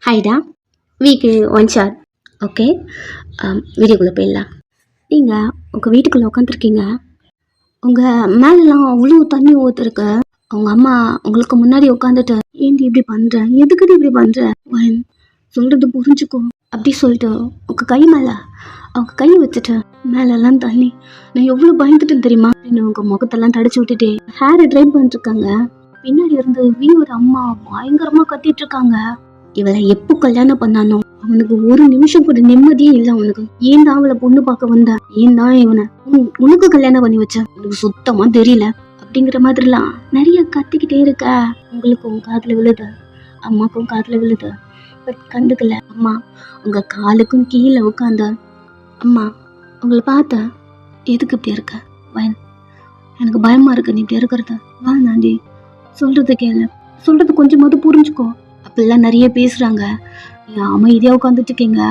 ஹைடா, week one shot. Okay, வீடியோக்குள்ளே போயிடலாம். நீங்கள் உங்கள் வீட்டுக்குள்ளே உட்காந்துருக்கீங்க. உங்கள் மேலெலாம் அவ்வளோ தண்ணி ஊற்றுருக்கு. அவங்க அம்மா உங்களுக்கு முன்னாடி உட்காந்துட்டு, ஏன்டி இப்படி பண்ணுறேன், எதுக்குடி இப்படி பண்ணுறேன், சொல்கிறது புரிஞ்சுக்கோ அப்படி சொல்லிட்டு உங்கள் கை மேலே அவங்க கை வச்சுட்டு மேலெல்லாம் தண்ணி. நான் எவ்வளோ பயந்துட்டேன் தெரியுமா? உங்கள் முகத்தெல்லாம் தடிச்சு விட்டுட்டு ஹேரை ட்ரை பண்ணிட்டுருக்காங்க. பின்னாடி இருந்து வீயோட அம்மா பயங்கரமாக கத்திட்டு இருக்காங்க. இவளை எப்போ கல்யாணம் பண்ணானோ அவனுக்கு ஒரு நிமிஷம் கூட நிம்மதியே இல்லை. அவனுக்கு ஏன் தான் அவளை பொண்ணு பார்க்க வந்தா, ஏன் தான் இவனை உனக்கு கல்யாணம் பண்ணி வச்ச, உனக்கு சுத்தமா தெரியல அப்படிங்கிற மாதிரிலாம் நிறைய கத்திக்கிட்டே இருக்க. உங்களுக்கும் காதுல விழுது, அம்மாக்கும் காதுல விழுது. பட் கண்டுக்கல. அம்மா உங்க காலுக்கும் கீழே உட்காந்த. அம்மா உங்களை பார்த்த, எதுக்கு இப்படி இருக்க, எனக்கு பயமா இருக்கு நீ இப்படி இருக்கிறது, வா நாண்டி சொல்றது கேளு, சொல்றது கொஞ்சமாவது புரிஞ்சுக்கோ. அப்படிலாம் நிறைய பேசுறாங்க. அமைதியா உட்காந்துட்டு இருக்கீங்க.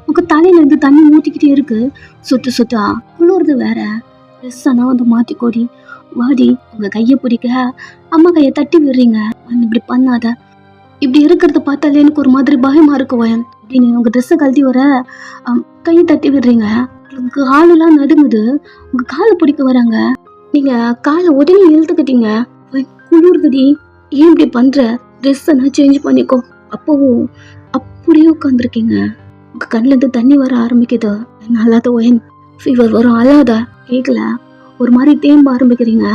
உங்க தலையில இருந்து தண்ணி ஊத்திக்கிட்டே இருக்கு. சுட்டு சுட்டா குளிர்றது வேற. ட்ரெஸ் ஆனா வந்து மாத்திக்கோடி, வாடி. உங்க கையை பிடிக்க அம்மா கையை தட்டி விடுறீங்க. இப்படி பண்ணாத, இப்படி இருக்கிறத பார்த்தாலே எனக்கு ஒரு மாதிரி பயமா இருக்கு அப்படின்னு உங்க ட்ரெஸ்ஸை கழட்டி வர கையை தட்டி விடுறீங்க. உங்களுக்கு காலெல்லாம் நடுங்குது. உங்க காலை பிடிக்க வராங்க. நீங்க காலை உடனே இழுத்துக்கிட்டீங்க. குளிர்குடி, ஏன் இப்படி பண்ற, ட்ரெஸ் எல்லாம் சேஞ்ச் பண்ணிக்கோ. அப்பவும் அப்படியே உட்காந்துருக்கீங்க. உங்க கண்ணுல இருந்து தண்ணி வர ஆரம்பிக்குது. நல்லாத ஃபீவர் வரும், அழாத. கேட்கல, ஒரு மாதிரி தேம்ப ஆரம்பிக்கிறீங்க.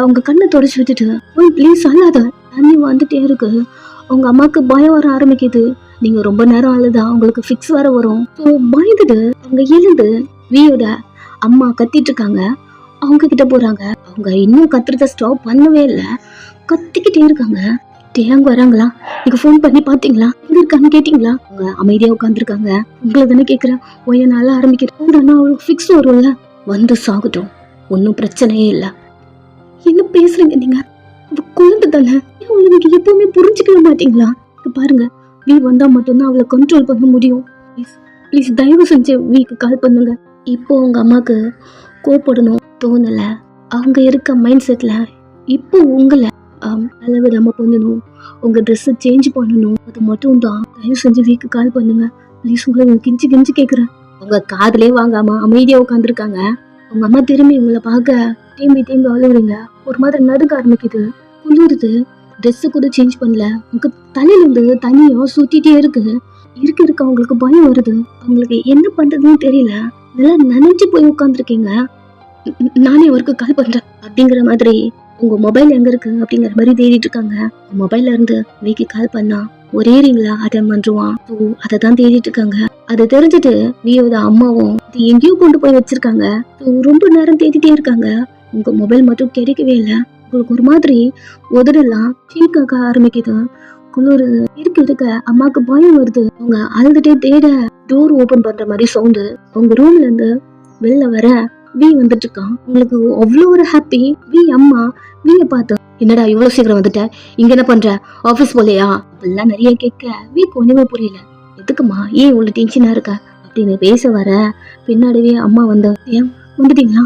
உங்க கண்ணை தொடச்சு விட்டுட்டு ப்ளீஸ் அழாத, தண்ணி வந்துட்டே இருக்கு. உங்க அம்மாவுக்கு பயம் வர ஆரம்பிக்குது. நீங்க ரொம்ப நேரம் அழுதா உங்களுக்கு ஃபிக்ஸ் வர வரும். ஸோ பயந்துட்டு அவங்க எழுந்து வீயோட அம்மா கத்திட்டு இருக்காங்க. அவங்க கிட்ட போறாங்க. அவங்க இன்னும் கத்துறத ஸ்டாப் பண்ணவே இல்லை, கத்திக்கிட்டே இருக்காங்க. தேங்க வராங்களா, நீங்க ஃபோன் பண்ணி பாத்தீங்களா, எங்க இருக்காங்க கேட்டீங்களா? அவங்க அமைதியா உட்காந்துருக்காங்க. உங்களை தானே கேட்குறேன். ஒய்யனால ஆரம்பிக்கிறேன், அவளுக்கு ஃபிக்ஸ் வரும்ல, வந்து சாகட்டும், ஒன்றும் பிரச்சனையே இல்லை. என்ன பேசுறீங்க நீங்க? குழந்தை தானே, உங்களுக்கு எப்பவுமே புரிஞ்சுக்கவே மாட்டீங்களா? பாருங்க, வீ வந்தா மட்டும்தான் அவளை கண்ட்ரோல் பண்ண முடியும். ப்ளீஸ் ப்ளீஸ் தயவு செஞ்சு வீக்கு கால் பண்ணுங்க. இப்போ உங்க அம்மாக்கு கோப்படணும் தோணலை. அவங்க இருக்க மைண்ட் செட்ல இப்போ உங்களை அளவிடாம பண்ணணும், உங்க ட்ரெஸ்ஸை சேஞ்ச் பண்ணணும். அது மட்டும் தான். தயவு செஞ்சு வீக்கு கால் பண்ணுங்க ப்ளீஸ். உங்களை கிஞ்சி கிஞ்சி கேட்குறேன். உங்க காதலே வாங்காம அமைதியா உட்காந்துருக்காங்க. உங்க அம்மா திரும்பி உங்களை பார்க்க தேம்பி தேம்பி அழுகுறீங்க. ஒரு மாதிரி நடுக்க ஆரம்பிக்குது, குளிருது. ட்ரெஸ்ஸை கூட சேஞ்ச் பண்ணல. உங்க தலையில இருந்து தண்ணியும் சுத்திட்டே இருக்கு. இருக்க அவங்களுக்கு பயம் வருது. அவங்களுக்கு என்ன பண்றதுன்னு தெரியல. நல்லா நனைஞ்சு போய் உட்காந்துருக்கீங்க. நானே அவருக்கு கால் பண்றேன் அப்படிங்கிற மாதிரி உங்க மொபைல் எங்க இருக்கு அப்படிங்கிற மாதிரி தேடிட்டு இருக்காங்க. மொபைல்ல இருந்து வீக்கு கால் பண்ணா ஒரே ரிங்ல அட்டன் பண்றான். அதை தான் தேடிட்டு இருக்காங்க. அதை தெரிஞ்சுட்டு வீயோட அம்மாவும் எங்கேயோ கொண்டு போய் வச்சிருக்காங்க. ரொம்ப நேரம் தேடிட்டே இருக்காங்க. உங்க மொபைல் மட்டும் கிடைக்கவே இல்லை. உங்களுக்கு ஒரு மாதிரி உதடெல்லாம் சீக்காக்க ஆரம்பிக்குது. குளிர் இருக்க அம்மாவுக்கு பயம் வருது. அவங்க அழுதுட்டே தேட டோர் ஓபன் பண்ற மாதிரி சவுண்டு. உங்க ரூம்ல இருந்து வெளில வர வீ வந்துட்டு இருக்கான். உங்களுக்கு அவ்வளோ ஒரு ஹாப்பி. வீ அம்மா வீய பார்த்து, என்னடா இவ்வளவு சீக்கிரம் வந்துட்ட, இங்க என்ன பண்ற, ஆபீஸ் போலையா அப்படிலாம் நிறைய கேட்க வீக்கு ஒண்ணுமே புரியல. எதுக்குமா, ஏன் இவ்வளவு டென்ஷனா இருக்க அப்படின்னு பேச வர பின்னாடியே அம்மா வந்து, ஏன் வந்துட்டீங்களா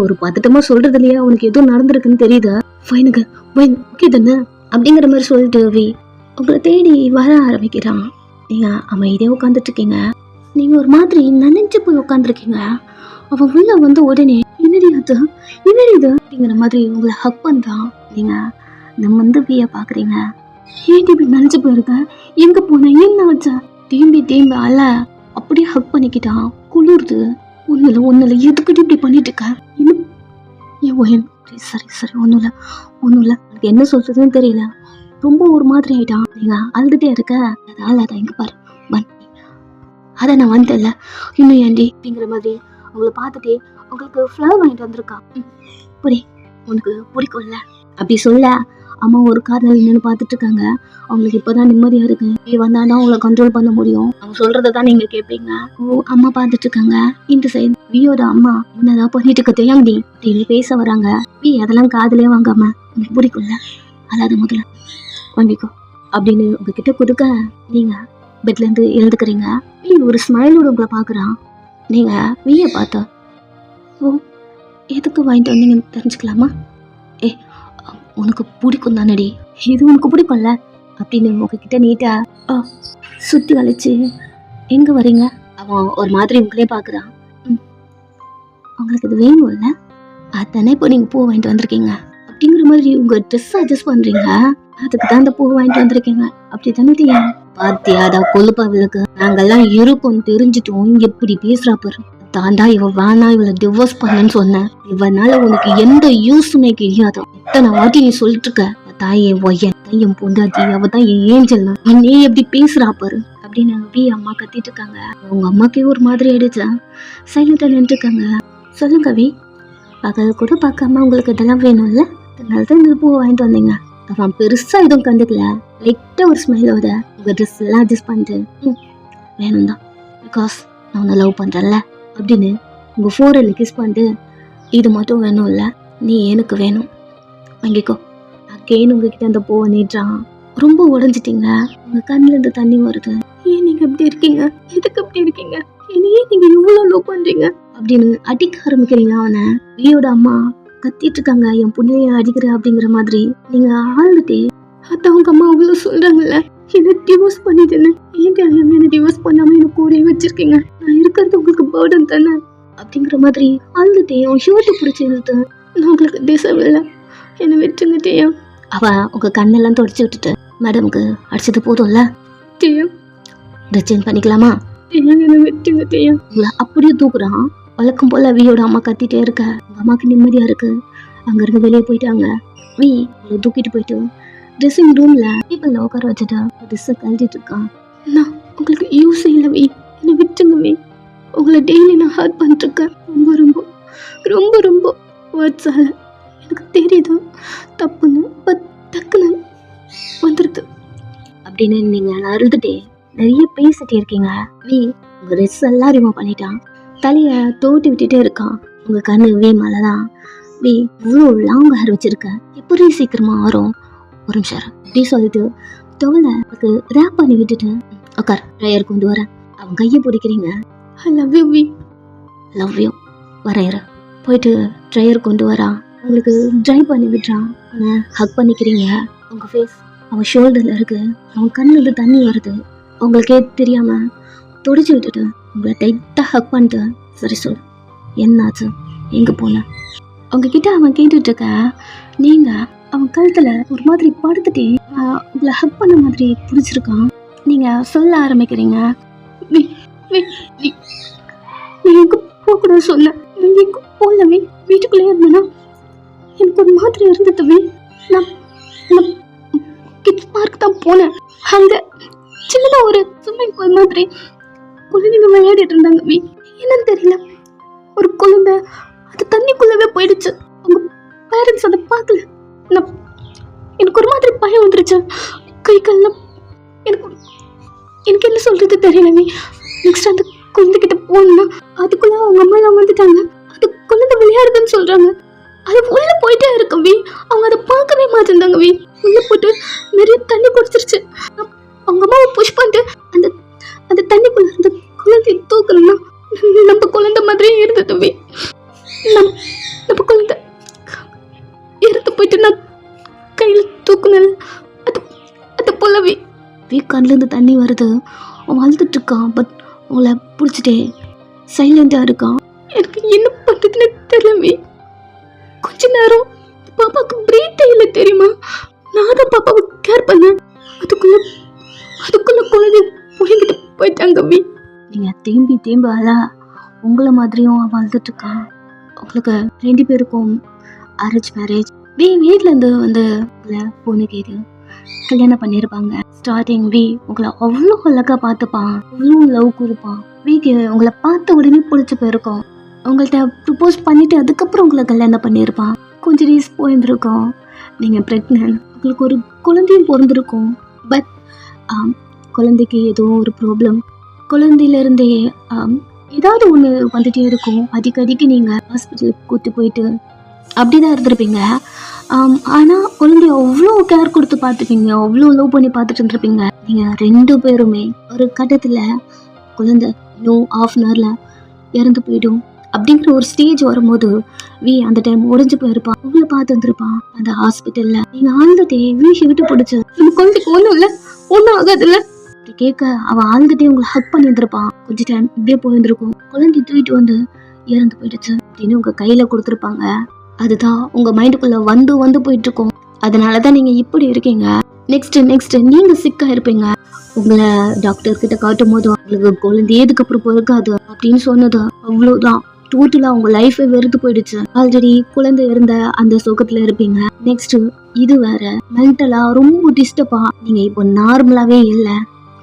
ஒரு பதட்டமா சொல்றது இல்லையா, உனக்கு எதுவும் நடந்திருக்குன்னு தெரியுதா, ஃபைனுக்கு ஓகே தானே அப்படிங்கிற மாதிரி சொல்லிட்டு வீ உங்களை தேடி வர ஆரம்பிக்கிறான். நீங்க அமைதியா உட்காந்துட்டு இருக்கீங்க. நீங்க ஒரு மாதிரி நனைஞ்சு போய் உட்காந்துருக்கீங்க. அவன் உள்ள வந்து உடனே என்னடி அது, என்னடி இது அப்படிங்கிற மாதிரி உங்களை ஹக் பண்றான். நீங்க நம்ம வந்து வீய பாக்குறீங்க. ஏன் இப்படி நினைச்சு போயிருக்க, எங்க போன, என்ன வச்ச, தேம்பி அல அப்படியே ஹக் பண்ணிக்கிட்டான். குளிர்து. ஒண்ணுல எதுக்கிட்டு இப்படி பண்ணிட்டு இருக்க, சரி ஒண்ணும் இல்ல எனக்கு என்ன சொல்றதுன்னு தெரியல, ரொம்ப ஒரு மாதிரி ஆயிட்டான். நீங்க அழுதுட்டே இருக்க. அதான் இங்க பாரு, அத நான் வந்தேன்ல, இன்னும் ஏண்டி அப்படிங்கிற மாதிரி அவங்கள பார்த்துட்டே உங்களுக்கு ஃப்ளவர் வாங்கிட்டு வந்திருக்கான். உனக்கு பிடிக்கும்ல அப்படி சொல்ல அம்மா ஒரு கார்ல நின்று பார்த்துட்டு இருக்காங்க. அவங்களுக்கு இப்பதான் நிம்மதியா இருக்கு. வந்தாதான் உங்களை கண்ட்ரோல் பண்ண முடியும். அவங்க சொல்றதான் நீங்க கேட்பீங்க. அம்மா பார்த்துட்டு இருக்காங்க. இந்த சைடு வீயோட அம்மா என்னதான் பண்ணிட்டு இருக்க தெரியாங்கடி அப்படின்னு பேச வராங்க. வீ அதெல்லாம் காதலே வாங்காம, உனக்கு பிடிக்கும்ல, அதாவது முதல்ல வாங்கிக்கோ அப்படின்னு உங்ககிட்ட கொடுக்க நீங்க பெட்ல இருந்து எழுந்துக்கிறீங்க. வீ ஒரு ஸ்மைலோட உங்களை பாக்குறான். நீங்க வீய பார்த்தா, எதுக்கு வாங்கிட்டு வந்தீங்கன்னு தெரிஞ்சுக்கலாமா? உனக்கு பிடிக்கும் தானடி, இது உனக்கு பிடிக்கும்ல அப்படின்னு உங்ககிட்ட நீட்டா சுற்றி வளைச்சு எங்கே வரீங்க? அவன் ஒரு மாதிரி உங்களே பார்க்குறான். உங்களுக்கு இது வேணும்ல, அதானே இப்போ நீங்கள் பூ வாங்கிட்டு வந்திருக்கீங்க அப்படிங்கிற மாதிரி உங்கள் ட்ரெஸ் அட்ஜஸ்ட் பண்ணுறீங்க. அதுக்கு தான் அந்த பூ வாங்கிட்டு வந்திருக்கீங்க அப்படி தானே தெரியும்? பாத்தியா அதான் கொழுப்பா விளக்கு, நாங்கெல்லாம் இருக்கோம் தெரிஞ்சிட்டோம். எப்படி பேசுறா பாரு. தாண்டா இவ வேணா இவளை டிவோர்ஸ் பண்ணன்னு சொன்னேன். இவனால உனக்கு எந்த யூஸுமே கிடையாது. எத்தனை வாட்டி நீ சொல்லிட்டு இருக்க, தாயே ஒய்யன் என் பொண்டாட்டி, அவ தான் என் ஏஞ்சல், நீ எப்படி பேசுறா பாரு அப்படின்னு வி அம்மா கத்திட்டு இருக்காங்க. உங்க அம்மாக்கே ஒரு மாதிரி ஆயிடுச்சா? சைலண்டா நின்று இருக்காங்க. சொல்லுங்க வி, பகல் கூட பார்க்காம உங்களுக்கு இதெல்லாம் வேணும்ல, அதனாலதான் இந்த பூவை வாங்கிட்டு வந்தீங்க. அவன் பெருசா எதுவும் கண்டுக்கல, லைட்டா ஒரு ஸ்மைலோட உங்க ட்ரெஸ் எல்லாம் அட்ஜஸ்ட் பண்ணிட்டு வேணும் தான், பிகாஸ் நான் உன்னை லவ் பண்றேன்ல அப்படின்னு உங்க ஃபோரில் கிஸ் பண்ணிட்டு, இது மட்டும் வேணும் இல்ல, நீ எனக்கு வேணும் வாங்கிக்கோ. அக்கேன்னு உங்ககிட்ட அந்த பூவை நீட்டுறான். ரொம்ப உடஞ்சிட்டீங்க, உங்க கண்ணுல இருந்து தண்ணி வருது. ஏன் நீங்க எப்படி இருக்கீங்க, எதுக்கு அப்படி இருக்கீங்க, என்னையே நீங்க இவ்வளவு லவ் பண்றீங்க அப்படின்னு அடிக்க ஆரம்பிக்கிறீங்க. அவனை வியோட அம்மா கத்திட்டு இருக்காங்க, என் புண்ணிய அடிக்கிற அப்படிங்கிற மாதிரி. நீங்க ஆளுட்டே அதான் உங்க அம்மா அவ்வளவு சொல்றாங்கல்ல, என்ன டிவோர்ஸ் பண்ணிட்டேன்னு. ஏன் என்ன டிவோர்ஸ் பண்ணாம என்ன கூடயே வச்சிருக்கீங்க, நான் இருக்கிறது உங்களுக்கு பேர்டன் தானே அப்படிங்கிற மாதிரி ஆளுட்டே அவன் ஷூட்டு பிடிச்சி இழுத்து, நான் உங்களுக்கு டிசர்வ் இல்லை, என்னை விட்டுங்கட்டேயா. அவன் உங்க கண்ணெல்லாம் தொடச்சி விட்டுட்டு, மேடமுக்கு அடிச்சது போதும்ல, ரிச்சேஞ்ச் பண்ணிக்கலாமா, என்னை விட்டுங்கட்டேயா. உங்களை அப்படியே தூக்குறான். வழக்கம் போல வியோட அம்மா கத்திட்டே இருக்க, உங்க அம்மாக்கு நிம்மதியா இருக்கு. அங்க இருந்து வெளியே போயிட்டாங்க. வி உங்களை தூக்கிட்டு போயிட்டு ட்ரெஸ்ஸிங் ரூம்ல டேபிள்ல உட்கார வச்சுட்டா ட்ரெஸ்ஸை கழட்டிட்டு இருக்கான். நான் உங்களுக்கு யூஸ் இல்லை வி, என்னை விட்டுங்க வி, உங்களை டெய்லி நான் ஹர்ட் பண்ணிட்டு இருக்கேன். ரொம்ப ரொம்ப ரொம்ப ரொம்ப வேர்ட்ஸால எனக்கு தெரியுது தப்புன்னு, பட் டக்குன்னு வந்துருது அப்படின்னு நீங்க அழுதுட்டே நிறைய பேசிட்டே இருக்கீங்க. வி உங்க ட்ரெஸ் எல்லாம் ரிமூவ் பண்ணிட்டான், தலைய தோட்டி விட்டுட்டே இருக்கான். உங்க கண்ணு வி மேலதான். வி இவ்வளோ லாங் ஹேர் வச்சிருக்க, எப்படி சீக்கிரமா ஆறும், ஒரு நிமிஷம் அப்படி சொல்லிட்டு தோலை ரேப் பண்ணி விட்டுட்டு உட்கார், ட்ரையர் கொண்டு வரேன். அவன் கையை பிடிக்கிறீங்க. I love you V, love you, வரையற போயிட்டு ட்ரையர் கொண்டு வரா, உங்களுக்கு ட்ரை பண்ணி விட்டுறான். அவனை ஹக் பண்ணிக்கிறீங்க. உங்க ஃபேஸ் அவன் ஷோல்டர்ல இருக்கு, அவன் கண்ணுல தண்ணி வருது. உங்களுக்கே தெரியாம துடைச்சி விட்டுட்டு உங்களை டைட்டா ஹக் பண்ணிட்டு, சரி சொல் என்னாச்சு, எங்க போன உங்ககிட்ட அவன் கேட்டுட்டு இருக்க. நீங்க அவன் கழுத்துல ஒரு மாதிரி படுத்துட்டே உங்களை ஹக் பண்ண மாதிரி பிடிச்சிருக்கான். நீங்க சொல்ல ஆரம்பிக்கிறீங்க, நீ எங்க போகக்கூடாது சொன்ன, நீங்க எங்க போகலவே, வீட்டுக்குள்ளே இருந்தேன்னா எனக்கு ஒரு மாதிரி இருந்தது. நான் கிட்ஸ் பார்க் தான் போனேன். அங்க சின்னதா ஒரு ஸ்விம்மிங் பூல் மாதிரி குழந்தைங்க விளையாடிட்டு இருந்தாங்க. என்னன்னு தெரியல, ஒரு குழந்தை அது தண்ணிக்குள்ளவே போயிடுச்சு. அவங்க பேரண்ட்ஸ் அதை பார்க்கல. எனக்கு ஒரு மாதிரி பயம் வந்துருச்சு. கை கால்லாம் எனக்கு என்ன சொல்றது தெரியல. நெக்ஸ்ட் அந்த குழந்தைகிட்ட போனா அதுக்குள்ள அவங்க அம்மா எல்லாம் வந்துட்டாங்க. அது குழந்தை விளையாடுதுன்னு சொல்றாங்க. அது உள்ள போயிட்டே இருக்கு. அவங்க அதை பார்க்கவே மாட்டேந்தாங்க. உள்ள போட்டு நிறைய தண்ணி குடிச்சிருச்சு. அவங்க அம்மாவை புஷ் பண்ணிட்டு அந்த அந்த தண்ணிக்குள்ள அந்த குழந்தைய தூக்கணும்னா நம்ம குழந்தை மாதிரியே இருந்தது. நம்ம குழந்தை இறந்து போயிட்டு நான் கையில தூக்குனேன். அது போலவே கண்ணுல இருந்து தண்ணி வருது. அவன் அழுதுட்டு இருக்கான். பட் அவங்கள பிடிச்சிட்டே சைலண்டா இருக்கான். எனக்கு என்ன பண்றதுன்னு தெரியல. கொஞ்ச நேரம் பாப்பாவுக்கு பிரீத்தே இல்லை தெரியுமா. நான் தான் பாப்பாவை கேர் பண்ணேன். அதுக்குள்ள குழந்தை புயங்கிட்டு போயிட்டாங்க. நீங்க தேம்பி அழா உங்களை மாதிரியும் அவன் அழுதுட்டு இருக்கான். உங்களுக்கு 2 பேருக்கும் அரேஞ்ச் மேரேஜ். வீட்டுல இருந்து வந்து உங்களை பொண்ணு கேட்டு கல்யாணம் பண்ணிருப்பாங்க. ஸ்டார்டிங் உங்களை அவ்வளோ அழகா பார்த்துப்பான், அவ்வளோ லவ் கொடுப்பான். உங்களை பார்த்த உடனே பிடிச்சி போயிருக்கோம். உங்கள்கிட்ட ப்ரப்போஸ் பண்ணிட்டு அதுக்கப்புறம் உங்களை கல்யாணம் பண்ணியிருப்பான். கொஞ்சம் டேஸ் போயிருந்துருக்கோம். நீங்கள் ப்ரெக்னென்ட், உங்களுக்கு ஒரு குழந்தையும் பிறந்திருக்கும். பட் குழந்தைக்கு ஏதோ ஒரு ப்ராப்ளம். குழந்தையிலேருந்தே ஏதாவது ஒன்று வந்துட்டே இருக்கும். அடிக்கடிக்கு நீங்கள் ஹாஸ்பிட்டலுக்கு கூட்டி போயிட்டு அப்படிதான் இருந்திருப்பீங்க. ஆனால் குழந்தைய அவ்வளோ கேர் கொடுத்து பார்த்துப்பீங்க, அவ்வளோ லவ் பண்ணி பார்த்துட்டு இருந்திருப்பீங்க. நீங்கள் 2 பேருமே ஒரு கட்டத்தில் குழந்தை இன்னும் ½ hourல இறந்து போயிடும். அப்படிங்கிற ஒரு ஸ்டேஜ் வரும்போது வி அந்த டைம் உடைஞ்சு போயிருப்பான். உங்களை பார்த்து வந்துருப்பான் அந்த ஹாஸ்பிட்டல்ல. நீங்க ஆழ்ந்துட்டே வீசி விட்டு பிடிச்சு நம்ம குழந்தைக்கு ஒண்ணும் இல்ல, ஒன்றும் ஆகாதுல்ல கேட்க அவன் ஆழ்ந்துட்டே உங்களை ஹக் பண்ணி இருந்திருப்பான். கொஞ்ச டைம் இப்படியே போயிருந்திருக்கும். குழந்தை தூக்கிட்டு வந்து இறந்து போயிடுச்சு அப்படின்னு உங்க கையில கொடுத்துருப்பாங்க. அதுதான் உங்க மைண்டுக்குள்ள வந்து வந்து போயிட்டு இருக்கும். அதனாலதான் நீங்க இப்படி இருக்கீங்க. நெக்ஸ்ட் நீங்க சிக்கா இருப்பீங்க. உங்களை டாக்டர் கிட்ட காட்டும் போது உங்களுக்கு குழந்தை எதுக்கு அப்புறம் பிறக்காது அப்படின்னு சொன்னது அவ்வளவுதான். டோட்டலா உங்க லைஃபே வெறுத்து போயிடுச்சு. ஆல்ரெடி குழந்தை இருந்த அந்த சுகத்துல இருப்பீங்க. நெக்ஸ்ட் இது வேற மென்டலா ரொம்ப டிஸ்டர்பா நீங்க இப்போ நார்மலாவே இல்ல.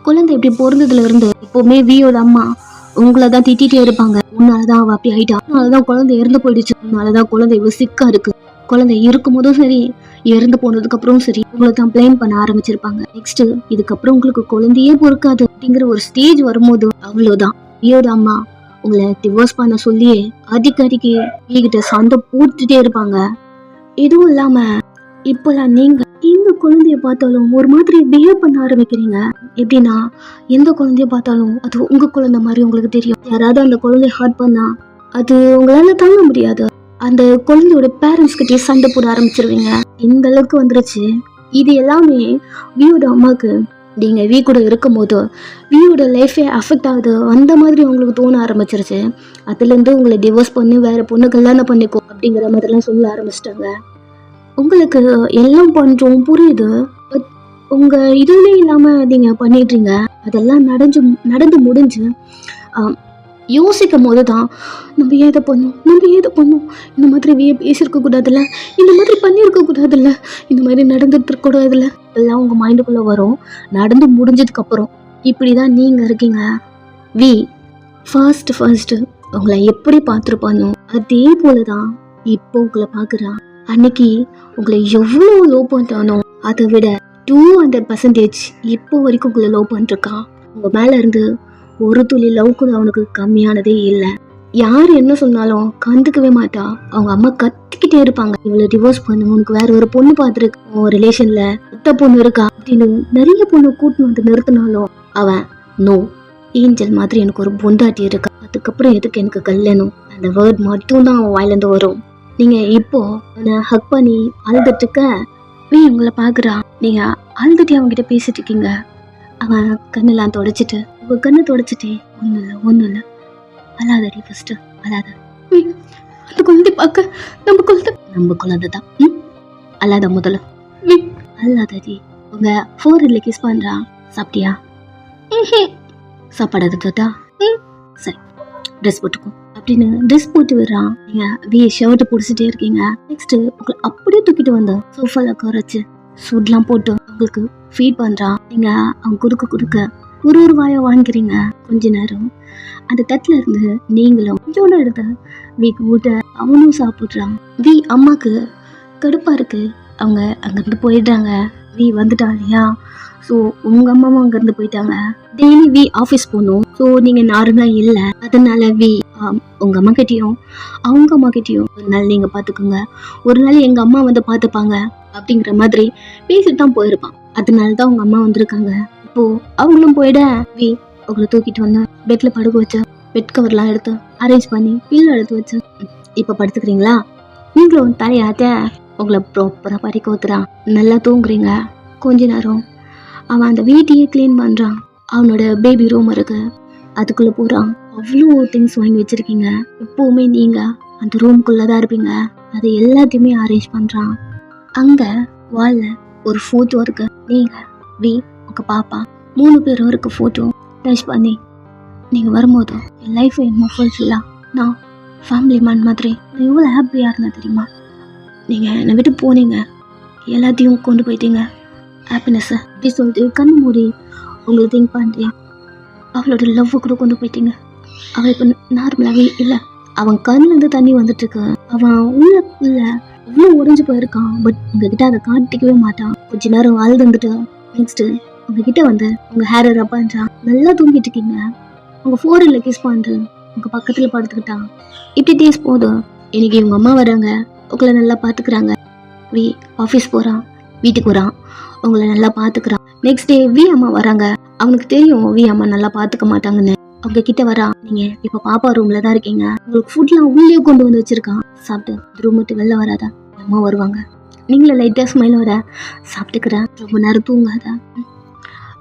குழந்தை இப்படி பிறந்ததுல இருந்து எப்பவுமே வியோட அம்மா உங்களை தான் திட்டிகிட்டே இருப்பாங்க. உன்னாலதான் அவ அப்படி ஆயிட்டா, அதனாலதான் குழந்தை இறந்து போயிடுச்சு, அதனாலதான் குழந்தை இவ்வளவு சிக்கா இருக்கு. குழந்தை இருக்கும் போதும் சரி, இறந்து போனதுக்கு அப்புறம் சரி, உங்களை தான் பிளேம் பண்ண ஆரம்பிச்சிருப்பாங்க. நெக்ஸ்ட் இதுக்கப்புறம் உங்களுக்கு குழந்தையே பொறுக்காது அப்படிங்கிற ஒரு ஸ்டேஜ் வரும்போது அவ்வளவுதான். வியோட அம்மா உங்களை டிவோர்ஸ் பண்ண சொல்லியே அடிக்கடிக்கு வீகிட்ட சண்டை போட்டுட்டே இருப்பாங்க. எதுவும் இல்லாம இப்பெல்லாம் நீங்க எந்த குழந்தைய பார்த்தாலும் ஒரு மாதிரி பிஹேவ் பண்ண ஆரம்பிக்கிறீங்க. எப்படின்னா எந்த குழந்தைய பார்த்தாலும் அது உங்க குழந்தை மாதிரி உங்களுக்கு தெரியும். யாராவது அந்த குழந்தைய ஹர்ட் பண்ணா அது உங்களால தாங்க முடியாது. அந்த குழந்தையோட பேரண்ட்ஸ் கிட்டே சண்டை போட ஆரம்பிச்சிருவீங்க. இந்த அளவுக்கு வந்துருச்சு. இது எல்லாமே வியோட அம்மாக்கு நீங்க வீ கூட இருக்கும் போது வியோட லைஃபே அஃபெக்ட் ஆகுது அந்த மாதிரி உங்களுக்கு தோண ஆரம்பிச்சிருச்சு. அதுல இருந்து உங்களை டிவோர்ஸ் பண்ணி வேற பொண்ணு கல்யாணம் பண்ணிக்கோ அப்படிங்கிற மாதிரிலாம் சொல்ல ஆரம்பிச்சிட்டாங்க. உங்களுக்கு எல்லாம் பண்றோம் புரியுது. உங்க இதுவே இல்லாம நீங்க பண்ணிடுறீங்க. அதெல்லாம் நடந்து முடிஞ்சு யோசிக்கும் போதுதான் நம்ம ஏதை பண்ணும், இந்த மாதிரி பேசியிருக்க கூடாதுல்ல, இந்த மாதிரி பண்ணியிருக்க கூடாதுல்ல, இந்த மாதிரி நடந்துட்டு இருக்க கூடாதுல்ல, எல்லாம் உங்க மைண்டுக்குள்ள வரும். நடந்து முடிஞ்சதுக்கு அப்புறம் இப்படிதான் நீங்க இருக்கீங்க. வி ஃபர்ஸ்ட் உங்களை எப்படி பார்த்துருப்பானோ அதே போலதான் இப்போ உங்களை பாக்குறான். அன்னைக்கு உங்களை எவ்வளவு லோ பண்ணிட்டானோ அதை விட 200% இப்போ வரைக்கும் உங்களை லோ பண்ணிருக்கான். உங்க மேல இருந்து ஒரு துளி லவ் கூட அவனுக்கு கம்மியானதே இல்லை. யார் என்ன சொன்னாலும் கண்டுக்கவே மாட்டா. அவங்க அம்மா கத்திக்கிட்டே இருப்பாங்க, இவளை டிவோர்ஸ் பண்ணு, உனக்கு வேற ஒரு பொண்ணு பார்த்துருக்கு, உன் ரிலேஷன்ல அத்த பொண்ணு இருக்கா அப்படின்னு நிறைய பொண்ணு கூட்டின்னு வந்து நிறுத்தினாலும் அவன் நோ, ஏஞ்சல் மாதிரி எனக்கு ஒரு பொண்டாட்டி இருக்கா, அதுக்கப்புறம் எதுக்கு எனக்கு கல்யாணம், அந்த வேர்ட் மட்டும் தான் அவன் வாயிலிருந்து வரும். நீங்க இப்போ அவனை ஹக் பண்ணி அழுதுட்டுக்க வீ உங்களை பாக்குறான். நீங்க அழுதுட்டு அவன்கிட்ட பேசிட்டு இருக்கீங்க. அவன் கண்ணெல்லாம் தொடச்சிட்டு உங்க கண்ணை தொடச்சிட்டே ஒன்னும் இல்ல அழாதடி, ஃபர்ஸ்ட் அழாத, அந்த குழந்தை பார்க்க நம்ம குழந்தை தான், அழாத முதல்ல அழாதடி. உங்க ஃபோர்ஹெட்ல கிஸ் பண்றான். சாப்பிட்டியா? சாப்பாடு எடுத்துட்டா? சரி, ட்ரெஸ் போட்டுக்கும் அப்படின்னு ட்ரெஸ் போட்டு விடுறான். நீங்க வீ ஷர்ட் பிடிச்சிட்டே இருக்கீங்க. நெக்ஸ்ட் உங்களை அப்படியே தூக்கிட்டு வந்த சோஃபால குறைச்சு சூட்லாம் போட்டு உங்களுக்கு ஃபீட் பண்றான். நீங்க அவங்க கொடுக்க ஒரு வாயை வாங்கிக்கிறீங்க. கொஞ்ச நேரம் அந்த தட்டுல இருந்து நீங்களும் கொஞ்சோட எடுத்த வீக்கு ஊட்ட அவனும் சாப்பிடுறான். வீ அம்மாக்கு கடுப்பா இருக்கு. அவங்க அங்கிருந்து போயிடுறாங்க. வீ வந்துட்டா இல்லையா, ஸோ உங்க அம்மாவும் அங்கிருந்து போயிட்டாங்க. டெய்லி வீ ஆஃபீஸ் போகணும். ஸோ நீங்க நார்மலா இல்லை, அதனால வீ உங்க அம்மா கிட்டயும் அவங்க அம்மா கிட்டயும் ஒரு நாள் நீங்க பாத்துக்கோங்க, ஒரு நாள் எங்க அம்மா வந்து பாத்துப்பாங்க அப்படிங்கிற மாதிரி பேசிட்டு தான் போயிருப்பான். அதனாலதான் உங்க அம்மா வந்திருக்காங்க. இப்போ அவங்களும் போயிட வீ உங்களை தூக்கிட்டு வந்த பெட்ல படுக்க வச்ச, பெட் கவர்லாம் எடுத்து அரேஞ்ச் பண்ணி பில்லு எடுத்து வச்சு இப்ப படுத்துக்கிறீங்களா? நீங்களும் தலையாட்ட உங்களை ப்ராப்பரா பறிக்க ஊத்துறான். நல்லா தூங்குறீங்க. கொஞ்ச நேரம் அவன் அந்த வீட்டையே கிளீன் பண்றான். அவனோட பேபி ரூம் இருக்கு, அதுக்குள்ள போறான். அவ்வளோ திங்ஸ் வாங்கி வச்சிருக்கீங்க. எப்பவுமே நீங்க அந்த ரூம்குள்ளதான் இருப்பீங்க. அதை எல்லாத்தையுமே அரேஞ்ச் பண்றான். அங்க வால்ல ஒரு போட்டோ இருக்கு. நீங்க வீ உங்க பாப்பா 3 பேரும் இருக்கு. போட்டோ டச் பண்ணி நீங்க வரும்போது என் லைஃப் என்னமோ ஃபுல்ஃபில்லா நான் ஃபேமிலி மேன் மாதிரி நான் எவ்வளோ ஹாப்பியா இருந்தேன் தெரியுமா? நீங்க என்னை விட்டு போனீங்க, எல்லாத்தையும் கொண்டு போயிட்டீங்க ஹாப்பினஸ் அப்படி சொல்லிட்டு கண்ணு மூடி உங்களுக்கு திங்க் பண்ணுறேன். அவளோட லவ் கூட கொண்டு போயிட்டீங்க. அவன் இப்போ நார்மலாகவே இல்லை. அவன் கண்ணிலேருந்து தண்ணி வந்துட்டு இருக்கு. அவன் உள்ள அவ்வளோ உடஞ்சு போயிருக்கான். பட் உங்ககிட்ட அதை காட்டிக்கவே மாட்டான். கொஞ்ச நேரம் அழுது வந்துட்டு நெக்ஸ்ட் உங்ககிட்ட வந்து உங்க ஹேரை ரப் பண்றான். நல்லா தூங்கிட்டு இருக்கீங்க. உங்க ஃபோரில் கிஸ் பண்ணிட்டு உங்க பக்கத்துல படுத்துக்கிட்டான். இப்படி டேஸ் போதும். இன்னைக்கு உங்க அம்மா வராங்க, உங்களை நல்லா பாத்துக்கிறாங்க. வீ ஆஃபீஸ் போறான், வீட்டுக்கு வரான், உங்களை நல்லா பாத்துக்கிறான். நெக்ஸ்ட் டே வீ அம்மா வராங்க. அவனுக்கு தெரியும் வீ அம்மா நல்லா பாத்துக்க மாட்டாங்கன்னு. அவங்க கிட்ட வரா. நீங்க இப்ப பாப்பா ரூம்ல தான் இருக்கீங்க, உங்களுக்கு ஃபுட்லாம் உள்ளே கொண்டு வந்து வச்சிருக்கான், சாப்பிட்டு ரூம் விட்டு வெளில வராதா, அம்மா வருவாங்க. நீங்களும் லைட்டா ஸ்மைலோட சாப்பிட்டுக்கிறேன், ரொம்ப நேரம் தூங்காத,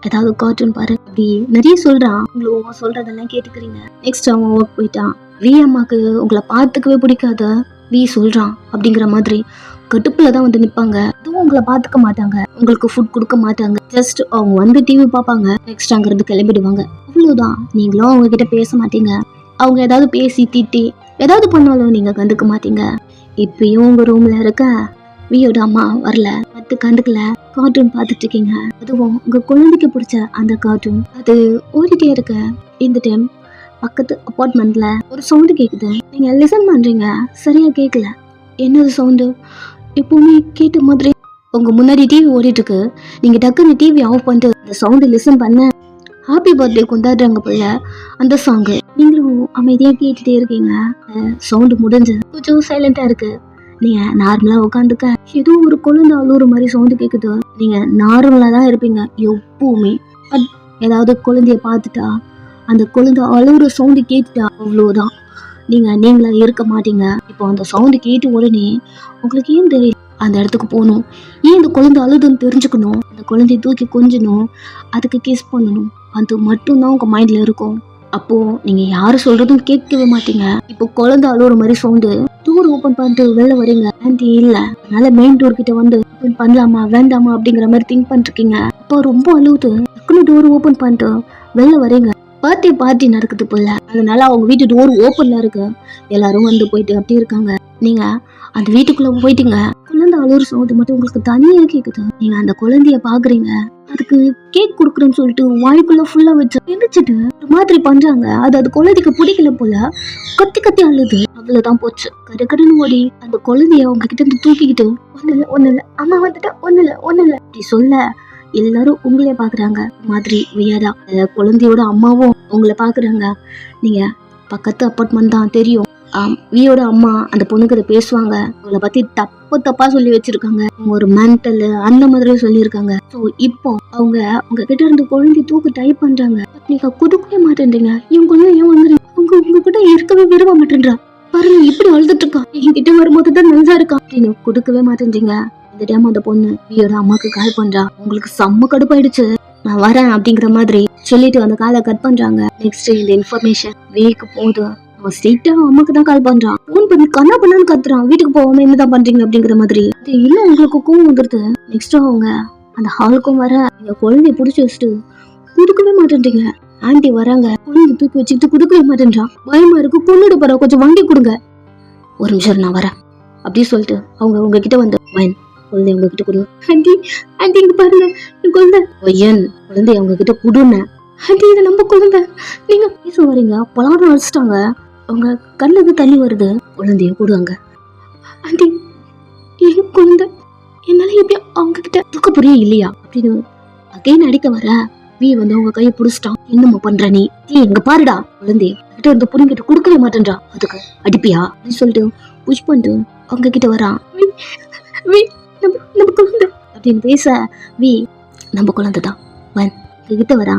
ஏதாவது கார்ட்டூன் பாரு அப்படி நிறைய சொல்றான். உங்களுக்கு சொல்றதெல்லாம் கேட்டுக்கிறீங்க. நெக்ஸ்ட் அவன் ஒர்க் போயிட்டான். வி அம்மாக்கு உங்களை பார்த்துக்கவே பிடிக்காத வி சொல்றான் அப்படிங்கிற மாதிரி கடுப்புல தான் வந்து நிப்பாங்க. அதுவும் உங்களை பார்த்துக்க மாட்டாங்க, உங்களுக்கு ஃபுட் கொடுக்க மாட்டாங்க, ஜஸ்ட் அவங்க வந்து டிவி பார்ப்பாங்க, நெக்ஸ்ட் அங்கிருந்து கிளம்பிடுவாங்க. அவ்வளவுதான். நீங்களும் அவங்க கிட்ட பேச மாட்டீங்க. அவங்க ஏதாவது பேசி திட்டி ஏதாவது பண்ணாலும் நீங்க கண்டுக்க மாட்டீங்க. இப்பயும் உங்க ரூம்ல இருக்க வியோட அம்மா வரல, பத்து கண்டுக்கல, கார்ட்டூன் பார்த்துட்டு இருக்கீங்க. அதுவும் உங்க குழந்தைக்கு பிடிச்ச அந்த கார்ட்டூன் அது ஓடிட்டே இருக்க. இந்த டைம் பக்கத்து அப்பார்ட்மெண்ட்ல ஒரு சவுண்டு கேக்குது. நீங்க லிசன் பண்றீங்க, சரியா கேட்கல. என்னது சவுண்டு? எப்பவுமே கேட்ட மாதிரி உங்க முன்னாடி டிவி ஓடிட்டு இருக்கு. நீங்க டக்குன்னு டிவி ஆஃப் பண்ணிட்டு அந்த சவுண்டு லிசன் பண்ண ஹாப்பி பர்த்டே கொண்டாடுறாங்க போல அந்த சாங்கு. நீங்களும் அமைதியா கேட்டுட்டே இருக்கீங்க. சவுண்டு முடிஞ்சு கொஞ்சம் சைலண்டா இருக்கு. நீங்க நார்மலா உட்காந்துக்க, ஏதோ ஒரு குழந்தை அழுவுற மாதிரி சவுண்டு கேக்குது. நீங்க நார்மலா தான் இருப்பீங்க எப்பவுமே. ஏதாவது குழந்தைய பார்த்துட்டா அந்த குழந்தை அழுவுற சவுண்டு கேட்டுட்டா அவ்வளவுதான், நீங்களா இருக்க மாட்டீங்க. இப்போ அந்த சவுண்டு கேட்டு உடனே உங்களுக்கு ஏன் தெரியல அந்த இடத்துக்கு போகணும், ஏன் இந்த குழந்தை அழுதுன்னு தெரிஞ்சுக்கணும், அந்த குழந்தைய தூக்கி கொஞ்சணும், அதுக்கு கிஸ் பண்ணணும், அது மட்டும்தான் உங்க மைண்ட்ல இருக்கும். அப்போ நீங்க யாரு சொல்றதும் கேட்கவே மாட்டீங்க. இப்போ குழந்தை அழுவுற மாதிரி சவுண்டு, டோர் ஓபன் பண்ணிட்டு வெளில வரீங்க. ஆன்டி இல்ல, அதனால மெயின் டோர் கிட்ட வந்து ஓபன் பண்ணலாமா வேண்டாமா அப்படிங்கிற மாதிரி திங்க் பண்ணிருக்கீங்க. அப்போ ரொம்ப அழுவுது. டக்குனு டோர் ஓபன் பண்ணிட்டு வெளில வரீங்க. பார்ட்டி நடக்குது போல, அதனால அவங்க வீட்டு டோர் ஓப்பன்ல இருக்கு. எல்லாரும் வந்து போயிட்டு அப்படி இருக்காங்க. நீங்க அந்த வீட்டுக்குள்ள போயிட்டீங்க. குழந்தை அழுவுற சவுண்டு மட்டும் உங்களுக்கு தனியா கேக்குது. நீங்க அந்த குழந்தைய பாக்குறீங்க. அதுக்கு கேக் குடுக்குறேன்னு சொல்லிட்டு வாய்க்குள்ள ஃபுல்லா வச்சு எந்திரிச்சிட்டு ஒரு மாதிரி பண்றாங்க. அது குழந்தைக்கு பிடிக்கல போல, கத்தி அழுது. அவ்வளவுதான் போச்சு. கடுக்கடுன்னு ஓடி அந்த குழந்தைய அவங்க கிட்ட இருந்து தூக்கிக்கிட்டு ஒண்ணு இல்ல அம்மா வந்துட்டா, ஒண்ணு இல்ல அப்படி சொல்ல எல்லாரும் உங்களே பாக்குறாங்க மாதிரி வியரா. குழந்தையோட அம்மாவும் உங்களை பாக்குறாங்க. நீங்க பக்கத்து அப்பார்ட்மெண்ட் தான் தெரியும். வியோட அம்மா அந்த பொண்ணுக்கு அதை பேசுவாங்க. அவளை பத்தி தப்பா சொல்லி வச்சிருக்காங்க. ஒரு மென்டல் அந்த மாதிரி சொல்லியிருக்காங்க. ஸோ இப்போ அவங்க உங்க கிட்ட இருந்து குழந்தை தூக்கு டைப் பண்றாங்க. நீங்க கொடுக்கவே மாட்டேன்றீங்க. இவங்க குழந்தை ஏன் வந்துருங்க, உங்க கிட்ட இருக்கவே விரும்ப மாட்டேன்றா. பாருங்க இப்படி அழுதுட்டு இருக்கா, என்கிட்ட வரும்போது தான் நல்லா இருக்கா அப்படின்னு கொடுக்கவே மாட்டேன்றீங்க. இந்த டைம் அந்த பொண்ணு வியோட அம்மாக்கு கால் பண்றா. உங்களுக்கு செம்ம கடுப்பாயிடுச்சு. நான் வரேன் அப்படிங்கிற மாதிரி சொல்லிட்டு அந்த காலை கட் பண்றாங்க. நெக்ஸ்ட் இந்த இன்ஃபர்மேஷன் வீக்கு போதும். அவன் ஸ்ட்ரெயிட்டா அம்மாக்கு தான் கால் பண்றான். போன் பண்ணி கண்ணா பண்ணான்னு கத்துறான். வீட்டுக்கு போகாம என்னதான் பண்றீங்க அப்படிங்கிற மாதிரி. இன்னும் உங்களுக்கு கோவம் வந்துருது. நெக்ஸ்ட் அவங்க அந்த ஹாலுக்கும் வர எங்க குழந்தைய பிடிச்சி வச்சுட்டு கொடுக்கவே மாட்டேன்றீங்க. ஆன்டி வராங்க, குழந்தை தூக்கி வச்சுக்கிட்டு கொடுக்கவே மாட்டேன்றான். பயமா இருக்கு, கொண்டுட்டு போற, கொஞ்சம் வாங்கி கொடுங்க. ஒரு நிமிஷம் நான் வரேன் அப்படின்னு சொல்லிட்டு அவங்க உங்ககிட்ட வந்து குழந்தை உங்ககிட்ட கொடு. ஆன்டி இங்க பாருங்க, குழந்தை குழந்தைய அவங்க கிட்ட கொடுன்னு. ஆன்டி இது நம்ம குழந்தை, நீங்க பேச வரீங்க, பலாரம் அடிச்சிட்டாங்க, அவங்க கண்ணுல இருந்து தண்ணி வருது. குழந்தைய கொடுங்க. ஆன்டி என் குழந்தை, என்னால எப்படி அவங்க கிட்ட தூக்க புரிய இல்லையா அப்படின்னு அகைன் அடிக்க வர வி வந்து அவங்க கையை புடிச்சிட்டான். என்னம்மா பண்ற நீ எங்க பாருடா, குழந்தை கிட்ட இருந்து புரிஞ்கிட்டு கொடுக்கவே மாட்டேன்றா, அதுக்கு அடிப்பியா அப்படின்னு சொல்லிட்டு புஷ் பண்ணிட்டு அவங்க கிட்ட வரான். நம்ம குழந்தை அப்படின்னு பேச வி நம்ம குழந்தைதான் கிட்ட வரா.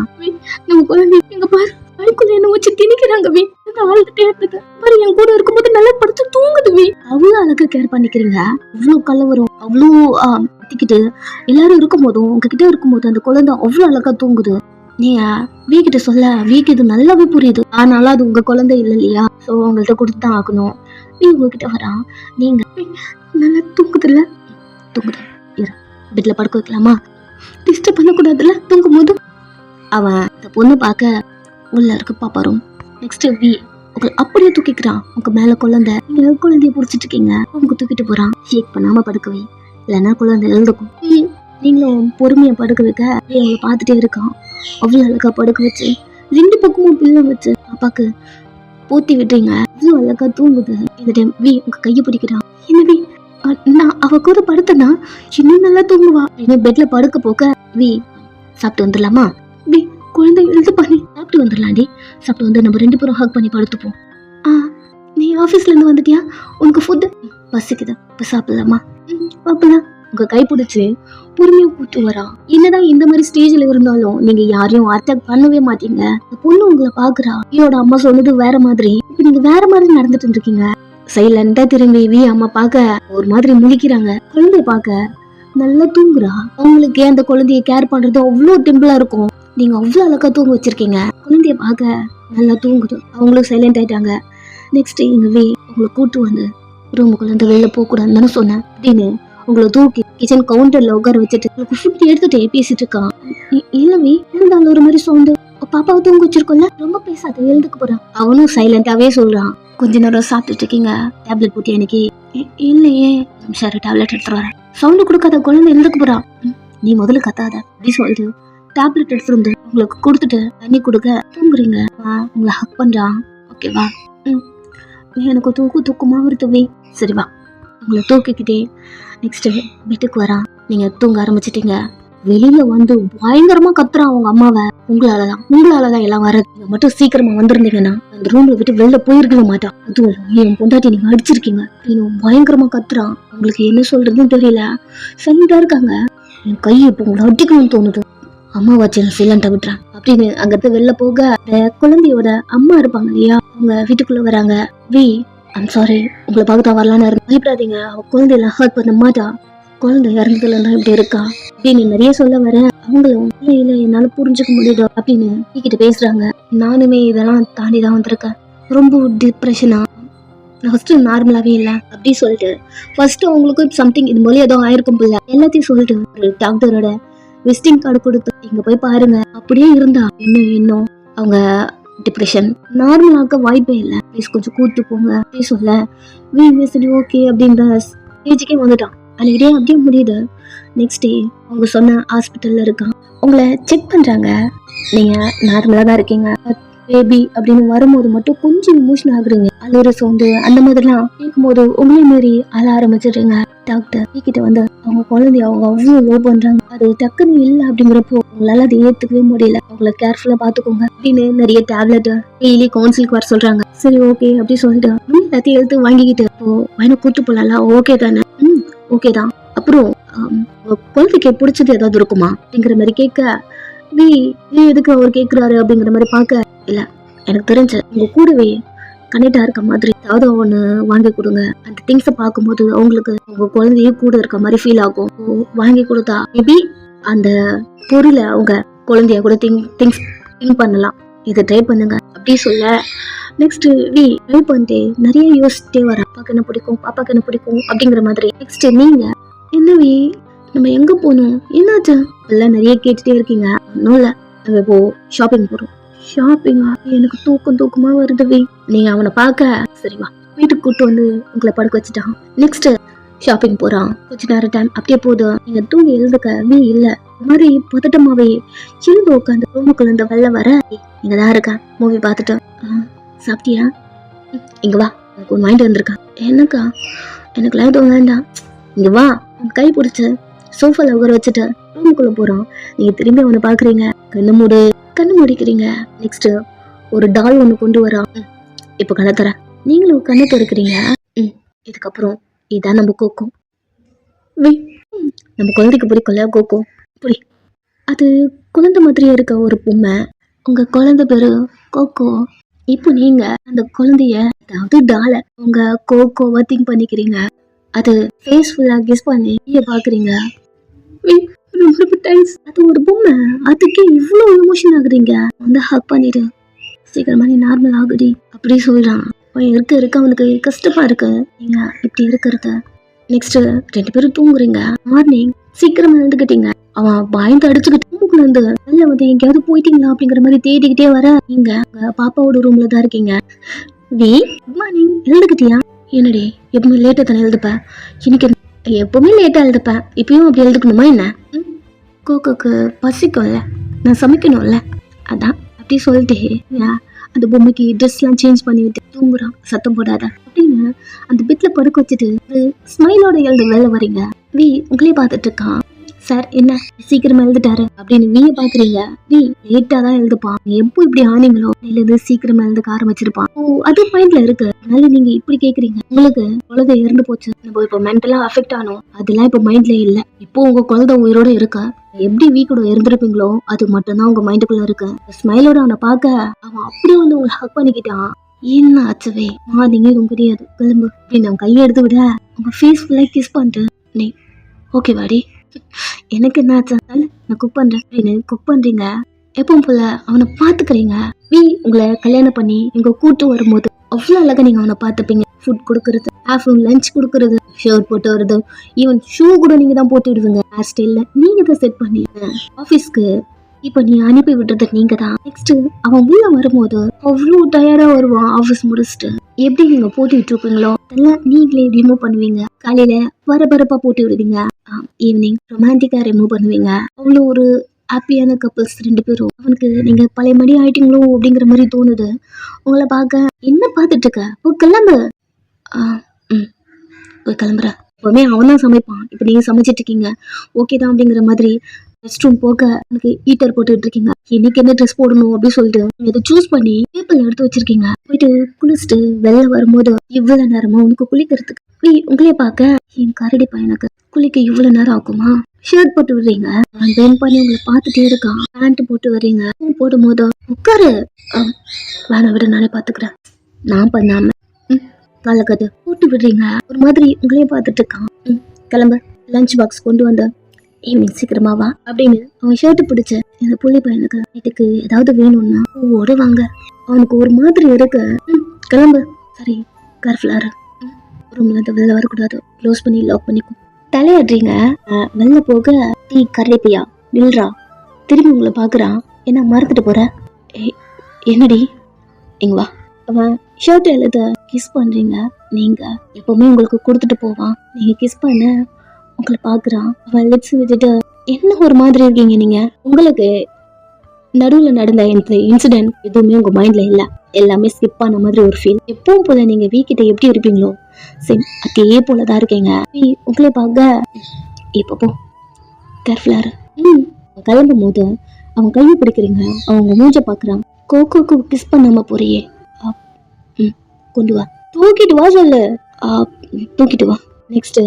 நம்ம குழந்தை எங்க பாரு, அதுக்குள்ள என்ன வச்சு திணிக்கிறாங்க. வி ஆழ்ந்துட்டே இருந்தது பாரு, என் கூட இருக்கும்போது நல்லா படுத்து தூங்குது. வி அவ்வளவு அழகா கேர் பண்ணிக்கிறீங்க. அவ்வளவு கலவரம், அவ்வளவு திக்கிட்டு எல்லாரும் இருக்கும் போதும் உங்ககிட்ட இருக்கும்போது அந்த குழந்தை அவ்வளவு அழகா தூங்குது. நீங்க வீக்கிட்ட சொல்ல வீக்கு இது நல்லாவே புரியுது. ஆனாலும் அது உங்க குழந்தை இல்லை இல்லையா, சோ உங்கள்ட்ட கொடுத்துதான் ஆகணும். நீ உங்ககிட்ட வரா, நீங்க நல்லா தூங்குது இல்ல, தூங்குது பெட்ல படுக்க வைக்கலாமா, டிஸ்டர்ப் பண்ணக்கூடாதுல்ல தூங்கும் போது. அவன் இந்த பொண்ணு பார்க்க உள்ள இருக்கு பாப்பா ரூம். நெக்ஸ்ட் வி உங்களை அப்படியே தூக்கிக்கிறான். உங்க மேல குழந்தை, நீங்க குழந்தைய புடிச்சிட்டு இருக்கீங்க, உங்க தூக்கிட்டு போறான். ஷேக் பண்ணாம படுக்கவே, இல்லைன்னா குழந்தை எழுதுக்கும். நீங்களும் பொறுமையா படுக்க வைக்க அவங்களை பார்த்துட்டே இருக்கான். அவ்வளவு அழகா படுக்க வச்சு 2 பக்கமும் பிள்ளை வச்சு பாப்பாக்கு போத்தி விட்டுறீங்க. அவ்வளவு அழகா தூங்குது. இந்த டைம் வி உங்க கையை பிடிக்கிறான். என்னவே நான் அவ கூட படுத்தனா இன்னும் நல்லா தூங்குவா அப்படின்னு பெட்ல படுக்க போக்க வி சாப்பிட்டு வந்துடலாமா, வி குழந்தை எழுது பண்ணி சாப்பிட்டு வந்துடலாண்டி, சாப்பிட்டு வந்து நம்ம 2 பேரும் ஹக் பண்ணி படுத்துப்போம். நீ ஆபீஸ்ல இருந்து வந்துட்டியா, உனக்கு ஃபுட்டு பசிக்குது, இப்ப சாப்பிடலாமா, சாப்பிடலாம். உங்க கைப்பிடிச்சு பொறுமையா கூட்டு வரா. என்னதான் இந்த மாதிரி ஸ்டேஜ்ல இருந்தாலும் நீங்க யாரையும் அட்டாக் பண்ணவே மாட்டீங்க. அந்த பொண்ணு உங்களை பாக்குறா, என்னோட அம்மா சொன்னது வேற மாதிரி, இப்ப நீங்க வேற மாதிரி நடந்துட்டு இருக்கீங்க. சைலண்டா திரும்பி அம்மா பாக்க ஒரு மாதிரி முழிக்கிறாங்க. குழந்தைய பாக்க நல்லா தூங்குறா. அவங்களுக்கு அந்த குழந்தைய கேர் பண்றது அவ்வளவு டிம்பிளா இருக்கும். நீங்க அவ்வளவு அழகா தூங்க வச்சிருக்கீங்க. குழந்தைய பாக்க நல்லா தூங்குது. அவங்களும் சைலண்ட் ஆயிட்டாங்க. நெக்ஸ்ட் எங்க உங்களை கூட்டு வந்து ரூமுக்குள்ள இருந்து வெளில போக கூடாதுன்னு சொன்னேன் அப்படின்னு உங்களை தூக்கி கிச்சன் கவுண்டர்ல உட்கார வச்சுட்டு உங்களுக்கு ஃபுட் எடுத்துட்டே பேசிட்டு இருக்கான். இல்லவே இருந்தாலும் ஒரு மாதிரி சவுண்டு, பாப்பாவை தூங்க வச்சிருக்கோம்ல, ரொம்ப பேசாத, எழுதுக்கு போறான். அவனும் சைலண்டாவே சொல்றான், கொஞ்ச நேரம் சாப்பிட்டுட்டு இருக்கீங்க, டேப்லெட் போட்டு எனக்கு. இல்லையே, சரி டேப்லெட் எடுத்துட்டு வரேன். சவுண்டு கொடுக்காத, குழந்தை எழுதுக்கு போறான். நீ முதல்ல கத்தாத அப்படி சொல்லிட்டு டேப்லெட் எடுத்துட்டு வந்து உங்களுக்கு கொடுத்துட்டு தண்ணி கொடுக்க தூங்குறீங்க. உங்களை ஹக் பண்றான். ஓகேவா? எனக்கு தூக்கமா வருது. சரி வா, உங்களை தூக்கிக்கிட்டே நெக்ஸ்ட் வீட்டுக்கு வரான். நீங்க தூங்க ஆரம்பிச்சிட்டீங்க. வெளியில வந்து பயங்கரமா கத்துறான் அவங்க அம்மாவை. உங்களாலதான் எல்லாம் வர்றது. நீங்க மட்டும் சீக்கிரமா வந்திருந்தீங்கன்னா அந்த ரூம்ல விட்டு வெளில போயிருக்கவே மாட்டான். அதுவும் என் பொண்டாட்டி நீங்க அடிச்சிருக்கீங்க அப்படின்னு பயங்கரமா கத்துறான். உங்களுக்கு என்ன சொல்றதுன்னு தெரியல, சைலண்டா இருக்காங்க. என் கையை இப்ப உங்களை அடிக்கணும்னு தோணுது. அம்மா வச்சு சைலண்டா விட்டுறான் அப்படின்னு அங்கிருந்து வெளில போக குழந்தையோட அம்மா இருப்பாங்க இல்லையா, அவங்க வீட்டுக்குள்ள வராங்க. ஐம் சாரி, உங்களை பார்க்க தான் வரலான்னு இருக்கு, பயப்படாதீங்க, அவ குழந்தையெல்லாம் ஹர்ட் பண்ண மாட்டா, குழந்தை இறந்ததுல தான் இப்படி இருக்கா அப்படின்னு நிறைய சொல்ல வரேன். அவங்களும் இல்ல என்னால புரிஞ்சுக்க முடியுது அப்படின்னு கிட்ட பேசுறாங்க. நானுமே இதெல்லாம் தாண்டி தான் வந்திருக்கேன். ரொம்ப டிப்ரெஷனா, ஃபர்ஸ்ட் நார்மலாவே இல்ல அப்படி சொல்லிட்டு ஃபர்ஸ்ட் அவங்களுக்கு சம்திங் இது போல ஏதோ ஆயிருக்கும் போல எல்லாத்தையும் சொல்லிட்டு ஒரு டாக்டரோட விசிட்டிங் கார்டு கொடுத்து இங்க போய் பாருங்க, அப்படியே இருந்தா இன்னும் அவங்க டிப்ரெஷன் நார்மலாக்க வாய்ப்பே இல்லை, ப்ளீஸ் கொஞ்சம் கூட்டு போங்க அப்படி சொல்ல சரி ஓகே அப்படின்ற ஸ்டேஜுக்கே வந்துட்டான். அன்னைக்கு அப்படியே முடியுது. நெக்ஸ்ட் டே அவங்க சொன்ன ஹாஸ்பிட்டல்ல இருக்கான். உங்களை செக் பண்றாங்க. நீங்க நார்மலா தான் இருக்கீங்க, பேபி அப்படின்னு வரும்போது மட்டும் கொஞ்சம் இமோஷன் ஆகுறீங்க. அழுகிற சவுண்டு அந்த மாதிரிலாம் கேட்கும்போது உங்களே மீறி அழ ஆரம்பிச்சிடுறீங்க. டாக்டர் கிட்ட வந்து அவங்க குழந்தைய அவங்க அவ்வளவு லோ பண்றாங்க, அது டக்குன்னு இல்லை அப்படிங்கிறப்போ உங்களால அதை ஏத்துக்கவே முடியல, அவங்கள கேர்ஃபுல்லா பாத்துக்கோங்க அப்படின்னு நிறைய டேப்லெட் டெய்லி கவுன்சிலுக்கு வர சொல்றாங்க. சரி ஓகே அப்படி சொல்லிட்டு எல்லாத்தையும் எடுத்து வாங்கிக்கிட்டு பையனை கூட்டு போலாம்ல, ஓகே தானே? ஓகே தான். அப்புறம் குழந்தைக்கு பிடிச்சது ஏதாவது இருக்குமா அப்படிங்கிற மாதிரி கேட்க எதுக்கு அவர் கேட்கிறாரு அப்படிங்கிற மாதிரி பார்க்க, இல்ல எனக்கு தெரிஞ்சு உங்க கூடவே கனெக்டா இருக்க மாதிரி ஏதாவது ஒண்ணு வாங்கி கொடுங்க. அந்த திங்ஸை பார்க்கும்போது அவங்களுக்கு உங்க குழந்தைய கூட இருக்க மாதிரி ஃபீல் ஆகும். வாங்கி கொடுத்தா மேபி அந்த பொருளை அவங்க குழந்தைய கூட திங்க் பண்ணலாம். இதை ட்ரை பண்ணுங்க அப்படி சொல்ல நெக்ஸ்ட் ட்ரை பண்ணிட்டு நிறைய யோசிச்சுட்டே வர, பாப்பாக்கு என்ன பிடிக்கும் அப்படிங்கிற மாதிரி. நெக்ஸ்ட் நீங்க என்னவே நம்ம எங்க போனோம், என்னாச்சு எல்லாம் நிறைய கேட்டுட்டே இருக்கீங்க. ஒன்னும் இல்ல, நம்ம இப்போ ஷாப்பிங் போறோம். ஷாப்பிங்கா? எனக்கு தூக்கமா வருது. நீங்க அவனை பார்க்க சரி வா வீட்டுக்கு கூட்டு வந்து உங்களை படுக்க வச்சுட்டான். நெக்ஸ்ட் ஷாப்பிங் போறான். கொஞ்ச நேரம் டைம் அப்படியே போதும். நீங்க தூங்கி எழுதுக்க இல்ல மாதிரி பதட்டமாவே எழுந்து உட்காந்து ரூமுக்குள்ள இருந்து வெளில வர, இங்கதான் இருக்கேன் மூவி பார்த்துட்டு. சாப்பிட்டியா? இங்க வா, எனக்கு ஒன்று வாங்கிட்டு வந்திருக்கேன். என்னக்கா? எனக்குலாம் எதுவும் வேண்டாம், இங்க வா. கை பிடிச்சு சோஃபால உட்கார வச்சுட்டு ரூமுக்குள்ள போறோம். நீங்க திரும்பி அவனை பாக்குறீங்க, கண்ணு முடிக்கிறீங்க. நெக்ஸ்ட் ஒரு டால் ஒண்ணு கொண்டு வரான். இப்ப கண்ணை தர, நீங்களும் கண்ணை திறக்கிறீங்க. இதுக்கப்புறம் இதான் நம்ம கோகோ. நம்ம குழந்தைக்கு பிடிக்கல கோகோ, புரி. அது குழந்தை மாதிரியே இருக்க ஒரு பொம்மை. உங்க குழந்தை பேரு கோகோ. இப்போ நீங்க அந்த குழந்தைய அதாவது டால உங்க கோகோவா திங்க் பண்ணிக்கிறீங்க. அது ஃபேஸ் ஃபுல்லா கெஸ் பண்ணி பாக்குறீங்க. அது ஒரு பொம்மை, அதுக்கே இவ்வளவு எமோஷன் ஆகுறீங்க. வந்து ஹக் பண்ணிடு, சீக்கிரமா நீ நார்மல் ஆகுடி அப்படி சொல்றான். இருக்க அவனுக்கு கஷ்டமா இருக்கு நீங்க இப்படி இருக்கிறது. நெக்ஸ்ட் 2 பேரும் தூங்குறீங்க. மார்னிங் சீக்கிரமா எழுந்துக்கிட்டீங்க. அவன் பயந்து அடிச்சுக்கிட்டு ரூமுக்குள்ள இருந்து வெளில வந்து எங்கேயாவது போயிட்டீங்களா அப்படிங்கிற மாதிரி தேடிக்கிட்டே வர, நீங்க பாப்பாவோட ரூம்ல தான் இருக்கீங்க. குட் மார்னிங், எழுந்துக்கிட்டியா? என்னடி எப்பவுமே லேட்டா தானே எழுதுப்ப, இன்னைக்கு எப்பவுமே லேட்டா எழுதுப்பேன், இப்பயும் அப்படி எழுதுக்கணுமா என்ன? கோகோக்கு பசிக்கும்ல, நான் சமைக்கணும்ல, அதான் அப்படி சொல்லிட்டு அந்த பொம்மைக்கு ட்ரெஸ்லாம் சேஞ்ச் பண்ணி விட்டு தூங்குறான். சத்தம் போடாத அப்படின்னு அந்த பெட்ல படுக்க வச்சுட்டு ஸ்மைலோட எழுந்து வெளில வரீங்க. உங்களே பார்த்துட்டு இருக்கான். சார் என்ன சீக்கிரமா எழுதிட்டாரு அப்படின்னு நீங்க பாக்குறீங்க. நீ லேட்டா தான் எழுதுப்பான், எப்போ இப்படி ஆனீங்களோ இல்லது சீக்கிரமா எழுதுக்க ஆரம்பிச்சிருப்பான். அது பாயிண்ட்ல இருக்கு. அதனால நீங்க இப்படி கேக்குறீங்க. உங்களுக்கு குழந்தை இறந்து போச்சு, நம்ம இப்ப மென்டலா அஃபெக்ட் ஆனோம், அதெல்லாம் இப்ப மைண்ட்ல இல்ல. இப்போ உங்க குழந்தை உயிரோட இருக்க, எப்படி வீக்கோட இருந்திருப்பீங்களோ அது மட்டும் தான் உங்க மைண்டுக்குள்ள இருக்கு. ஸ்மைலோட அவனை பார்க்க அவன் அப்படியே வந்து உங்களை ஹக் பண்ணிக்கிட்டான். என்ன ஆச்சுவே மார்னிங்கே எதுவும் கிடையாது, கிளம்பு அப்படின்னு நான் கையை எடுத்து விட உங்க ஃபேஸ் ஃபுல்லா கிஸ் பண்ணிட்டு நீ ஓகே வாடி, எனக்கு என்ன ஆச்சு, நான் குக் பண்றேன் அப்படின்னு குக் பண்றீங்க. எப்பவும் போல அவனை பாத்துக்கிறீங்க. நீ உங்களை கல்யாணம் பண்ணி இங்க கூட்டு வரும்போது அவ்வளவு அழகா நீங்க அவனை பாத்துப்பீங்க. ஃபுட் கொடுக்கறது, ஆஃப்டர்நூன் லஞ்ச் கொடுக்கறது, ஷர்ட் போட்டு வருது, ஈவன் ஷூ கூட நீங்க தான் போட்டு விடுவீங்க. ஹேர் ஸ்டைல்ல நீங்க தான் செட் பண்ணீங்க. ஆபீஸ்க்கு இப்ப நீ அனுப்பி விடுறது நீங்க தான். நெக்ஸ்ட் அவன் உள்ள வரும்போது அவ்வளவு டயர்டா வருவான் ஆபீஸ் முடிச்சுட்டு. எப்படி நீங்க போட்டு விட்டுருப்பீங்களோ அதெல்லாம் நீங்களே ரிமூவ் பண்ணுவீங்க. காலையில பரபரப்பா போட்டு விடுவீங்க, ஈவினிங் ரொமான்டிக்கா ரிமூவ் பண்ணுவீங்க. அவ்வளவு ஒரு ஹாப்பியான கப்பிள்ஸ் 2 பேரும். அவனுக்கு நீங்க பழைய மணி ஆயிட்டீங்களோ அப்படிங்கிற மாதிரி தோணுது. உங்களை பார்க்க என்ன பார்த்துட்டு இருக்க, போய் கிளம்பு. போய் கிளம்புற. எப்பவுமே அவன் தான் சமைப்பான், இப்ப நீங்க சமைச்சிட்டு இருக்கீங்க ஓகே தான் அப்படிங்கிற மாதிரி ரெஸ்ட் ரூம் போக எனக்கு ஹீட்டர் போட்டுட்டு இருக்கீங்க. இன்னைக்கு என்ன ட்ரெஸ் போடணும் அப்படின்னு சொல்லிட்டு இதை சூஸ் பண்ணி பேப்பர்ல எடுத்து வச்சிருக்கீங்க. போயிட்டு குளிச்சுட்டு வெளில வரும்போது இவ்வளவு நேரமா உனக்கு குளிக்கிறதுக்கு உங்களே பார்க்க என் கரடி பையனுக்கு குளிக்க இவ்வளவு நேரம் ஆகுமா? ஷர்ட் போட்டு விடுறீங்க, பென் பண்ணி உங்களை பார்த்துட்டே இருக்கான். பேண்ட் போட்டு வர்றீங்க, போடும் போது உட்காரு, வேணா விட நானே பாத்துக்கிறேன், நான் பண்ணாம கதை போட்டு விடுறீங்க. ஒரு மாதிரி உங்களையே பார்த்துட்டு இருக்கான். கிளம்ப, லஞ்ச் பாக்ஸ் கொண்டு வந்த, ஈவினிங் சீக்கிரமா வா அப்படின்னு அவன் ஷர்ட் பிடிச்ச இந்த புள்ளி பையனுக்கு வீட்டுக்கு ஏதாவது வேணும்னா ஓடுவாங்க. அவனுக்கு ஒரு மாதிரி இருக்கு. கிளம்பு, சரி கேர்ஃபுல்லா இரு, ரூம்ல இருந்து வெளில வரக்கூடாது, க்ளோஸ் பண்ணி லாக் பண்ணிக்கும். தலையாடுறீங்க. வெளில போக டீ கரடிப்பியா நில்றா, திரும்பி உங்களை பாக்குறான். என்ன மறந்துட்டு போற? என்னடி இங்க வா. அவன் ஷர்ட் எழுத கிஸ் பண்றீங்க. நீங்க எப்பவுமே உங்களுக்கு கொடுத்துட்டு போவான், நீங்க கிஸ் பண்ண உங்களை பாக்குறான். அவன் லிப்ஸ் விட்டுட்டு என்ன ஒரு மாதிரி இருக்கீங்க நீங்க. உங்களுக்கு நடுவுல நடந்த இந்த இன்சிடென்ட் எதுவுமே உங்க மைண்ட்ல இல்ல, எல்லாமே ஸ்கிப் ஆன மாதிரி ஒரு ஃபீல். எப்பவும் போல நீங்க வீக்கிட்ட எப்படி இருப்பீங்களோ சேம் அதே போலதான் இருக்கீங்க. உங்களை பார்க்க இப்ப போ, கேர்ஃபுல்லா இரு. கிளம்பும் போது அவன் கையை பிடிக்கிறீங்க, அவங்க மூஞ்ச பாக்குறான். கோகோக்கு கிஸ் பண்ணாம போறியே, கொண்டு வா, தூக்கிட்டு வா சொல்லு, தூக்கிட்டு வா. நெக்ஸ்ட்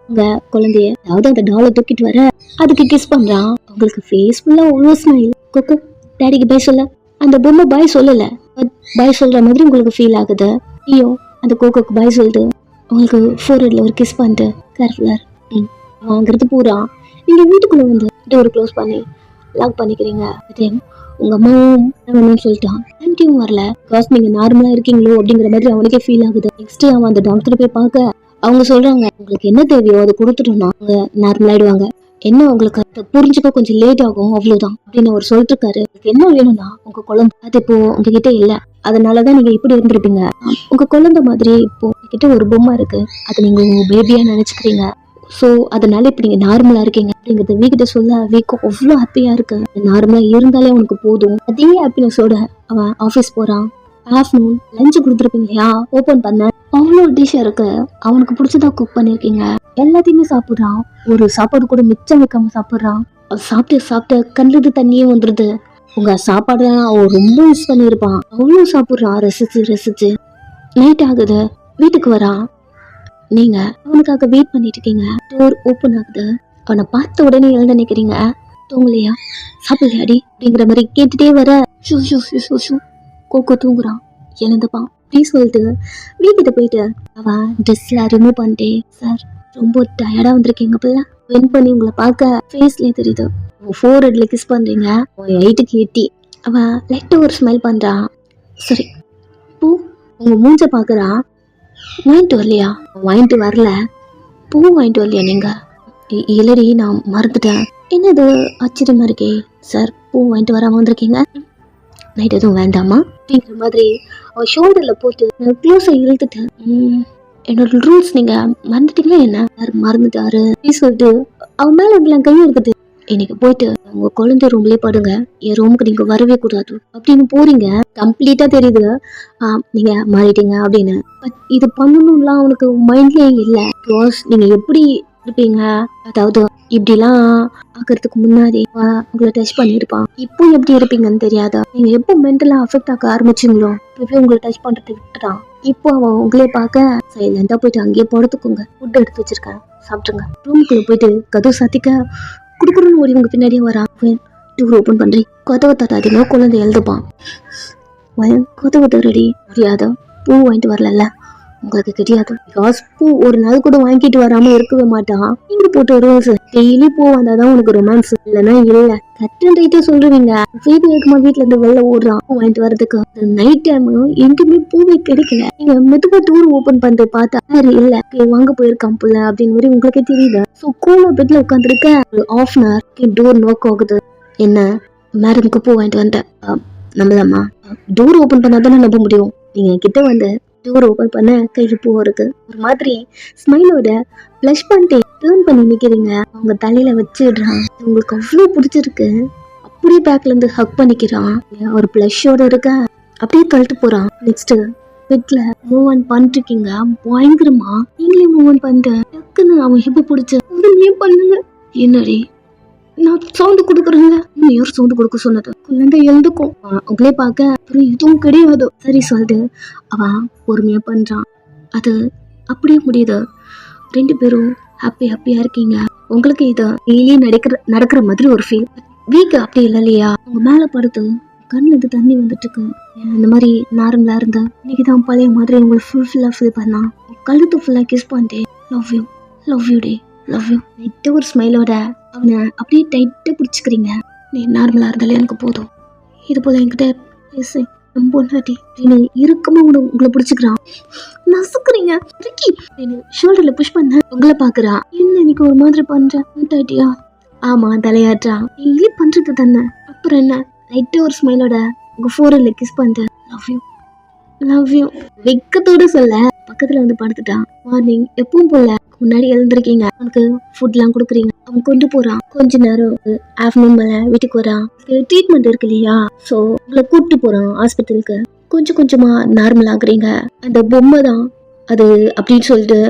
உங்க குழந்தைய அதாவது அந்த டாலை தூக்கிட்டு வர அதுக்கு கிஸ் பண்றான். உங்களுக்கு ஃபேஸ் ஃபுல்லா ஒரு ஸ்மைல். கோகோ டாடிக்கு பாய் சொல்ல, அந்த பொம்மை பாய் சொல்லல, பாய் சொல்ற மாதிரி உங்களுக்கு ஃபீல் ஆகுது. ஐயோ அந்த கோகோக்கு பாய் சொல்லுது. உங்களுக்கு ஃபோர்ஹெட்ல ஒரு கிஸ் பண்ணிட்டு கேர்ஃபுல்லா வாங்குறது பூரா நீங்க வீட்டுக்குள்ள வந்து டோர் க்ளோஸ் பண்ணி லாக் பண்ணிக்கிறீங்க. உங்க அம்மாவும் சொல்லிட்டான், ஆன்ட்டியும் வரல, பிகாஸ் நீங்க நார்மலா இருக்கீங்களோ அப்படிங்கிற மாதிரி அவனுக்கே ஃபீல் ஆகுது. நெக்ஸ்ட் அவன் அந்த டாக்டர் போய் பார்க்க அவங்க சொல்றாங்க உங்களுக்கு என்ன தேவையோ அதை கொடுத்துட்டோம்னா அவங்க நார்மல் ஆயிடுவாங்க. என்ன உங்களுக்கு புரிஞ்சுக்க கொஞ்சம் லேட் ஆகும் அவ்வளவுதான் அப்படின்னு அவர் சொல்லிட்டு இருக்காரு. என்ன வேணும்னா உங்க குழந்தை அது இப்போ உங்ககிட்ட இல்ல, அதனாலதான் நீங்க இப்படி இருந்திருப்பீங்க. உங்க குழந்தை மாதிரி இப்போ கிட்ட ஒரு பொம்மை இருக்கு, அது நீங்க உங்க பேபியா நினைச்சுக்கிறீங்க. சோ அதனால இப்ப நீங்க நார்மலா இருக்கீங்க அப்படிங்கறத வீக்கிட்ட சொல்ல வீக்கும் அவ்வளவு ஹாப்பியா இருக்கு. நார்மலா இருந்தாலே உனக்கு போதும். அதே ஹாப்பினஸோட அவன் ஆபீஸ் போறான். ஆஃப்டர்நூன் லஞ்ச் கொடுத்துருப்பீங்க இல்லையா, ஓபன் பண்ண அவ்வளோ டிஷ் இருக்கு. அவனுக்கு பிடிச்சதா குக் பண்ணிருக்கீங்க, எல்லாத்தையுமே சாப்பிடுறான். ஒரு சாப்பாடு கூட மிச்சம் வைக்காம சாப்பிடுறான். சாப்பிட்டு கண்ணுது தண்ணியே வந்துருது. உங்க சாப்பாடு அவன் ரொம்ப மிஸ் பண்ணிருப்பான். அவ்வளோ சாப்பிடுறான் ரசிச்சு. நைட் ஆகுது, வீட்டுக்கு வரான். நீங்க அவனுக்காக வெயிட் பண்ணிட்டு இருக்கீங்க. டோர் ஓபன் ஆகுது. அவனை பார்த்த உடனே எழுத நினைக்கிறீங்க. தூங்கலையா, சாப்பிடலையாடி அப்படிங்கிற மாதிரி கேட்டுட்டே வர கோகோ தூங்குறான். எழுந்துப்பான் ப்ளீஸ் சொல்லிட்டு வீட்டுக்கு போயிட்டு அவன் ட்ரெஸ்லாம் ரிமூவ் பண்ணிட்டே, சார் ரொம்ப டயர்டா வந்திருக்கீங்க பிள்ளை, வென் பண்ணி உங்களை பார்க்க ஃபேஸ்லேயே தெரியுது. ஃபோர்ஹெட்ல கிஸ் பண்றீங்க, 8க்கு 80. அவன் லைட்டா ஒரு ஸ்மைல் பண்றான். சரி பூ உங்க மூஞ்ச பாக்குறான். வாங்கிட்டு வரலையா? வாங்கிட்டு வரல. பூ வாங்கிட்டு வரலையா நீங்க? இல்லடி நான் மறந்துட்டேன். என்னது ஆச்சரியமா இருக்கே சார், பூ வாங்கிட்டு வராம வந்திருக்கீங்க. நைட் எதுவும் வேண்டாமா அப்படிங்கிற மாதிரி அவன் ஷோல்டர்ல போட்டு க்ளோஸை இழுத்துட்டேன். என்னோட ரூல்ஸ் நீங்க மறந்துட்டீங்களா? என்ன யாரு மறந்துட்டாரு சொல்லிட்டு அவன் மேல எல்லாம் கையை எடுத்துட்டு இன்னைக்கு போயிட்டு உங்க குழந்தை ரூம்லயே படுங்க, என் ரூமுக்கு நீங்க வரவே கூடாது அப்படின்னு போறீங்க. கம்ப்ளீட்டா தெரியுது நீங்க மாறிட்டீங்க அப்படின்னு. பட் இது பண்ணணும்லாம் அவனுக்கு மைண்ட்லயே இல்ல. பிகாஸ் நீங்க எப்படி இருப்பீங்க. அதாவது இப்படிலாம் ஆக்கிறதுக்கு முன்னாடி உங்களை டச் பண்ணியிருப்பான். இப்போ எப்படி இருப்பீங்கன்னு தெரியாதா? நீங்க எப்போ மென்டலா அஃபெக்ட் ஆக ஆரம்பிச்சிங்களோ இப்பவே உங்களை டச் பண்றதை விட்டுட்டான். இப்போ அவன் உங்களே பார்க்க சைலண்டா போயிட்டு அங்கேயே படுத்துக்கோங்க. ஃபுட் எடுத்து வச்சிருக்கேன், சாப்பிட்டுருங்க. ரூமுக்குள்ள போயிட்டு கதவு சாத்திக்க குடுக்குறன்னு ஓடி உங்க பின்னாடியே வரான். டூர் ஓப்பன் பண்றீ, கதவை தட்டாதீங்க, குழந்தை எழுதுப்பான். கதவை தரடி. முடியாத, பூ வாங்கிட்டு வரல உங்களுக்கு தெரியாது. பிகாஸ் பூ ஒரு நாள் கூட வாங்கிட்டு வராம இருக்கவே மாட்டான். நீங்க போட்டு ரூல்ஸ் டெய்லி பூ வந்தாதான் உனக்கு ரொமான்ஸ், இல்லைன்னா இல்ல. கட்டன் ரைட்டே சொல்றீங்க. வேகமா வீட்டுல இருந்து வெளில ஓடுறான் பூ வாங்கிட்டு வர்றதுக்கு. நைட் டைம் எங்கேயுமே பூவே கிடைக்கல. நீங்க மெதுவா டூர் ஓபன் பண்ணிட்டு பார்த்தா இல்ல வாங்க போயிருக்கான் புள்ள அப்படின்னு மாதிரி உங்களுக்கே தெரியுது. சோ கூலா பெட்ல உட்காந்துருக்க ½ an hour டோர் நோக் ஆகுது. என்ன மேடம்க்கு பூ வாங்கிட்டு வந்துட்டேன். நம்பலாமா? டோர் ஓபன் பண்ணாதானே நம்ப முடியும். நீங்க கிட்ட வந்து டோர் ஓபன் பண்ண கைக்கு பூ இருக்கு. ஒரு மாதிரி ஸ்மைலோட பிளஷ் பண்ணிட்டு டேர்ன் பண்ணி நிக்கிறீங்க. அவங்க தலையில வச்சுடுறான். உங்களுக்கு அவ்வளவு பிடிச்சிருக்கு. அப்படியே பேக்ல இருந்து ஹக் பண்ணிக்கிறான். ஒரு பிளஷோட இருக்க அப்படியே தள்ளிட்டு போறான். நெக்ஸ்ட் பெட்ல மூவ் ஆன் பண்ணிட்டு இருக்கீங்க. பயங்கரமா நீங்களே மூவ் ஆன் பண்ணிட்டு டக்குன்னு அவன் ஹிப்ப பிடிச்ச உடனே பண்ணுங்க. என்னடி நான் சவுண்ட் கொடுக்குறேங்க. யார் சவுண்ட் கொடுக்க சொன்னது? குழந்தை எழுதுக்கும். உங்களே பார்க்க எதுவும் கிடையாது. சரி சொல்லிட்டு அவன் பொறுமையா பண்றான். அது அப்படியே முடியுது. 2 பேரும் ஹாப்பியா இருக்கீங்க. உங்களுக்கு இது டெய்லி நடக்கிற மாதிரி ஒரு ஃபீல். வீக் அப்படி இல்லை இல்லையா? உங்க மேல படுத்து கண்ணுல இருந்து தண்ணி வந்துட்டு இருக்கு. இந்த மாதிரி நார்மலா இருந்தா இன்னைக்குதான் பழைய மாதிரி உங்களுக்கு ஃபுல்லா ஃபீல் பண்ணா. கழுத்து ஃபுல்லா கிஸ் பண்ணிட்டேன். Love you day, love you. லைட்டா ஒரு ஸ்மைலோட அவனை அப்படியே டைட்டா பிடிச்சிக்கிறீங்க. நீ நார்மலா இருந்தாலே எனக்கு போதும். இது போல என்கிட்ட பேசு பொண்டாட்டி அப்படின்னு இறுக்கமா உங்களை பிடிச்சிக்கிறான். நசுக்குறீங்க ஷோல்டர்ல புஷ் பண்ண உங்களை பாக்குறா. என்ன இன்னைக்கு ஒரு மாதிரி பண்ற பொண்டாட்டியா? ஆமா தலையாற்றா. நீ பண்றது தானே, அப்புறம் என்ன? லைட்டா ஒரு ஸ்மைலோட உங்க ஃபோரல்ல கிஸ் பண்ணிட்டு லவ் யூ வெக்கத்தோட சொல்ல பக்கத்துல வந்து படுத்துட்டான். மார்னிங் எப்பவும் போல முன்னாடி எழுந்திருக்கீங்க. அவனுக்கு ஃபுட் எல்லாம் கொடுக்குறீங்க. அவன் கொண்டு போறான். கொஞ்ச நேரம் ஆஃப்டர்நூன் மேல வீட்டுக்கு வரான். ட்ரீட்மெண்ட் இருக்கு இல்லையா? சோ உங்களை கூப்பிட்டு போறான் ஹாஸ்பிட்டலுக்கு. கொஞ்சம் கொஞ்சமா நார்மல் ஆகுறீங்க. அந்த பொம்மை தான் அது அப்படின்னு சொல்லிட்டு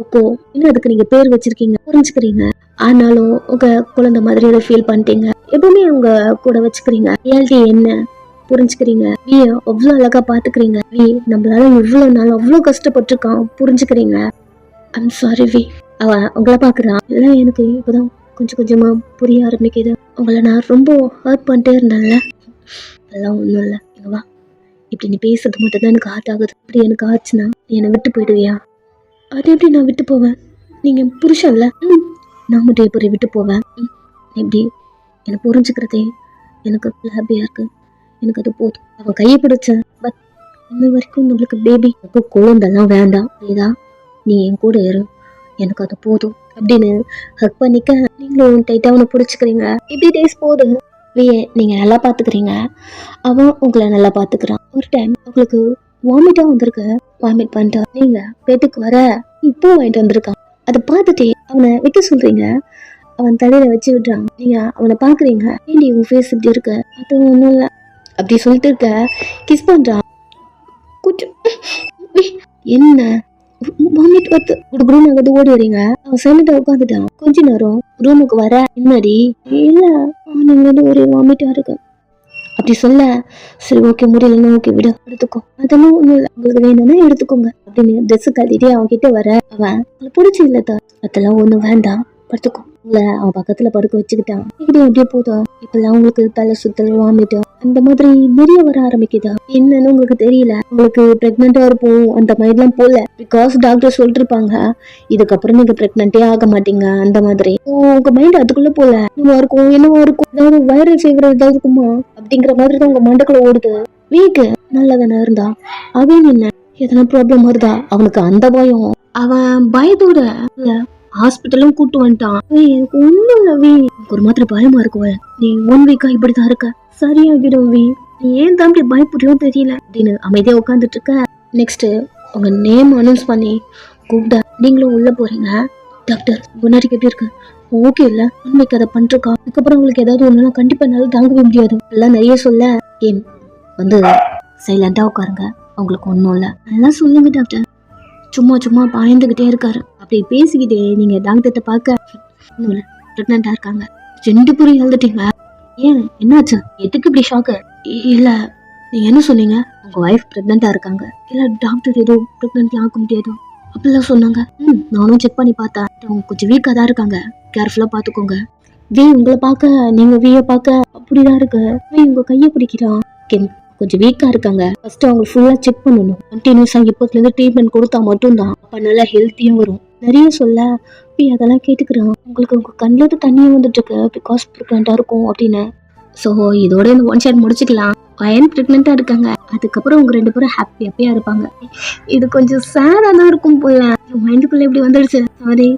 இப்போ இன்னும் அதுக்கு நீங்க பேர் வச்சிருக்கீங்க, புரிஞ்சுக்கிறீங்க. ஆனாலும் உங்க குழந்தை மாதிரி அதை ஃபீல் பண்ணிட்டீங்க. எப்பவுமே உங்க கூட வச்சுக்கிறீங்க. ரியாலிட்டி என்ன புரிஞ்சுக்கிறீங்க. வீ அவ்வளவு அழகா பாத்துக்கிறீங்க. வீ நம்மளால இவ்வளவு நாள் அவ்வளவு கஷ்டப்பட்டிருக்கான், புரிஞ்சுக்கிறீங்க. I'm sorry V. அவன் உங்களை பாக்குறான். எல்லாம் எனக்கு இப்பதான் கொஞ்சம் கொஞ்சமா புரிய ஆரம்பிக்குது. உங்களை நான் ரொம்ப ஹர்ட் பண்ணிட்டே இருந்தேன்ல. அதெல்லாம் ஒண்ணும் இல்லை. வா, இப்படி நீ பேசுறது மட்டும் தான் எனக்கு ஹார்ட் ஆகுது. இப்படி எனக்கு ஆச்சுன்னா நீ என்னை விட்டு போயிடுவியா? அது எப்படி நான் விட்டு போவேன்? நீங்க புருஷன்ல. நான் மட்டும் எப்படி விட்டு போவேன்? எப்படி எனக்கு புரிஞ்சுக்கிறதே எனக்கு ஹாப்பியா இருக்கு. எனக்கு அது போதும். அவன் கையை பிடிச்சேன். பட் இன்ன வரைக்கும் நம்மளுக்கு பேபி குழந்தெல்லாம் வேண்டாம். ஏதா நீ என் கூட இரு, எனக்கு அது போதும் அப்படின்னு ஹக் பண்ணிக்க நீங்களும் டைட்டா அவனை பிடிச்சிக்கிறீங்க. இப்படி டேஸ் போதும். நீங்க நல்லா பாத்துக்கிறீங்க. அவன் உங்களை நல்லா பாத்துக்கிறான். ஒரு டைம் உங்களுக்கு வாமிட்டா வந்திருக்கு. வாமிட் பண்ணிட்டா நீங்க பெட்டுக்கு வர இப்போ வாங்கிட்டு வந்திருக்கான். அதை பார்த்துட்டே அவனை வைக்க சொல்றீங்க. அவன் தலையில வச்சு விடுறான். நீங்க அவனை பாக்குறீங்க. ஏண்டி உன் ஃபேஸ் இப்படி இருக்கு? அது ஒண்ணும் இல்லை அப்படி சொல்லிட்டு இருக்க. கிஸ் பண்றான். என்ன வாமிட் வந்து குடுக்குறோம் நாங்க ஓடி வரீங்க. அவன் சைலண்டா உட்காந்துட்டான். கொஞ்ச நேரம் ரூமுக்கு வர முன்னாடி இல்ல நீங்க ஒரே வாமிட்டா இருக்கு அப்படி சொல்ல. சரி ஓகே முடியலன்னா ஓகே விட எடுத்துக்கோ. அதெல்லாம் ஒண்ணும் இல்லை, உங்களுக்கு வேணும்னா எடுத்துக்கோங்க அப்படின்னு ட்ரெஸ் கழட்டிட்டு அவன் கிட்ட வர அவன் பிடிச்சி இல்லதா அதெல்லாம் ஒண்ணும் வேண்டாம் படுத்துக்கோ. உங்களை அவன் பக்கத்துல படுக்க வச்சுக்கிட்டான். எப்படியே போதும். இப்பெல்லாம் உங்களுக்கு தலை சுத்தல் வாமிட்டு அந்த மாதிரி நிறைய வர ஆரம்பிக்குதா? என்னன்னு உங்களுக்கு தெரியல. உங்களுக்கு பிரெக்னெண்டா இருப்போம் அந்த மாதிரி எல்லாம் போல. பிகாஸ் டாக்டர் சொல்லிட்டு இருப்பாங்க இதுக்கப்புறம் நீங்க பிரெக்னெண்டே ஆக மாட்டீங்க அந்த மாதிரி. உங்க மைண்ட் அதுக்குள்ள போல என்னவா இருக்கும் ஏதாவது வைரல் ஃபீவர் ஏதாவது இருக்குமா அப்படிங்கிற மாதிரி தான் உங்க மண்டக்குள்ள ஓடுது. வீக்கு நல்லதானே இருந்தா அவன் என்ன எதனா ப்ராப்ளம் வருதா அவனுக்கு அந்த பயம். அவன் பயத்தோட ஹாஸ்பிட்டலும் கூட்டு வந்துட்டான். எனக்கு ஒண்ணும் இல்ல வி, ஒரு மாதிரி பயமா இருக்கு. நீ 1 வீக்கா இப்படிதான் இருக்க, சரியாகிடும் வி. நீ ஏன் தான் இப்படி பயப்படுறியோ தெரியல அப்படின்னு அமைதியா உட்காந்துட்டு இருக்க. நெக்ஸ்ட் உங்க நேம் அனௌன்ஸ் பண்ணி கூப்பிட்டா நீங்களும் உள்ள போறீங்க. டாக்டர் முன்னாடி எப்படி இருக்கு? ஓகே இல்ல உண்மைக்கு அதை பண்றக்கா. அதுக்கப்புறம் உங்களுக்கு ஏதாவது ஒண்ணுனா கண்டிப்பா என்னால தாங்கவே முடியாது எல்லாம் நிறைய சொல்ல. ஏன் வந்து சைலண்டா உட்காருங்க, அவங்களுக்கு ஒண்ணும் இல்ல நல்லா சொல்லுங்க டாக்டர். சும்மா பயந்துகிட்டே இருக்காரு. அப்படி பேசிக்கிட்டே நீங்கள் டாக்டர்கிட்ட பார்க்க ஒன்றும் இல்லை, ப்ரெக்னெண்ட்டாக இருக்காங்க. 2 பேரும் எழுந்துட்டீங்க. ஏன் என்னாச்சு? எதுக்கு இப்படி ஷாக்கு? இல்லை, நீங்கள் என்ன சொன்னீங்க? உங்கள் ஒய்ஃப் ப்ரெக்னெண்ட்டாக இருக்காங்க. இல்லை டாக்டர் ஏதோ ப்ரெக்னெண்ட்லாம் ஆக முடியாது அப்படிலாம் சொன்னாங்க. நானும் செக் பண்ணி பார்த்தேன். அவங்க கொஞ்சம் வீக்காக தான் இருக்காங்க, கேர்ஃபுல்லாக பார்த்துக்கோங்க. வே உங்களை பார்க்க நீங்கள் வீயை பார்க்க அப்படிதான் இருக்கு. வே உங்கள் கையை பிடிக்கிறான். கொஞ்சம் வீக்காக இருக்காங்க. ஃபர்ஸ்ட் அவங்க ஃபுல்லாக செக் பண்ணணும். கண்டினியூஸாக இப்போதுலேருந்து ட்ரீட்மெண்ட் கொடுத்தா மட்டும்தான் அப்போ நல்லா ஹெல்த்தியும் வரும். நிறைய சொல்ல அதெல்லாம் கேட்டுக்கிறேன். உங்களுக்கு உங்கள் கண்ணில் தண்ணியும் வந்துட்டு இருக்கு, பிகாஸ் ப்ரெக்னெண்ட்டாக இருக்கும் அப்படின்னு. ஸோ இதோட இந்த 1 ஷாட் முடிச்சுக்கலாம். பையன் ப்ரெக்னெண்ட்டாக இருக்காங்க, அதுக்கப்புறம் அவங்க 2 பேரும் ஹாப்பியாக இருப்பாங்க. இது கொஞ்சம் சேடாக தான் இருக்கும் போல. மைண்டுக்குள்ளே இப்படி வந்துடுச்சு, சாரி.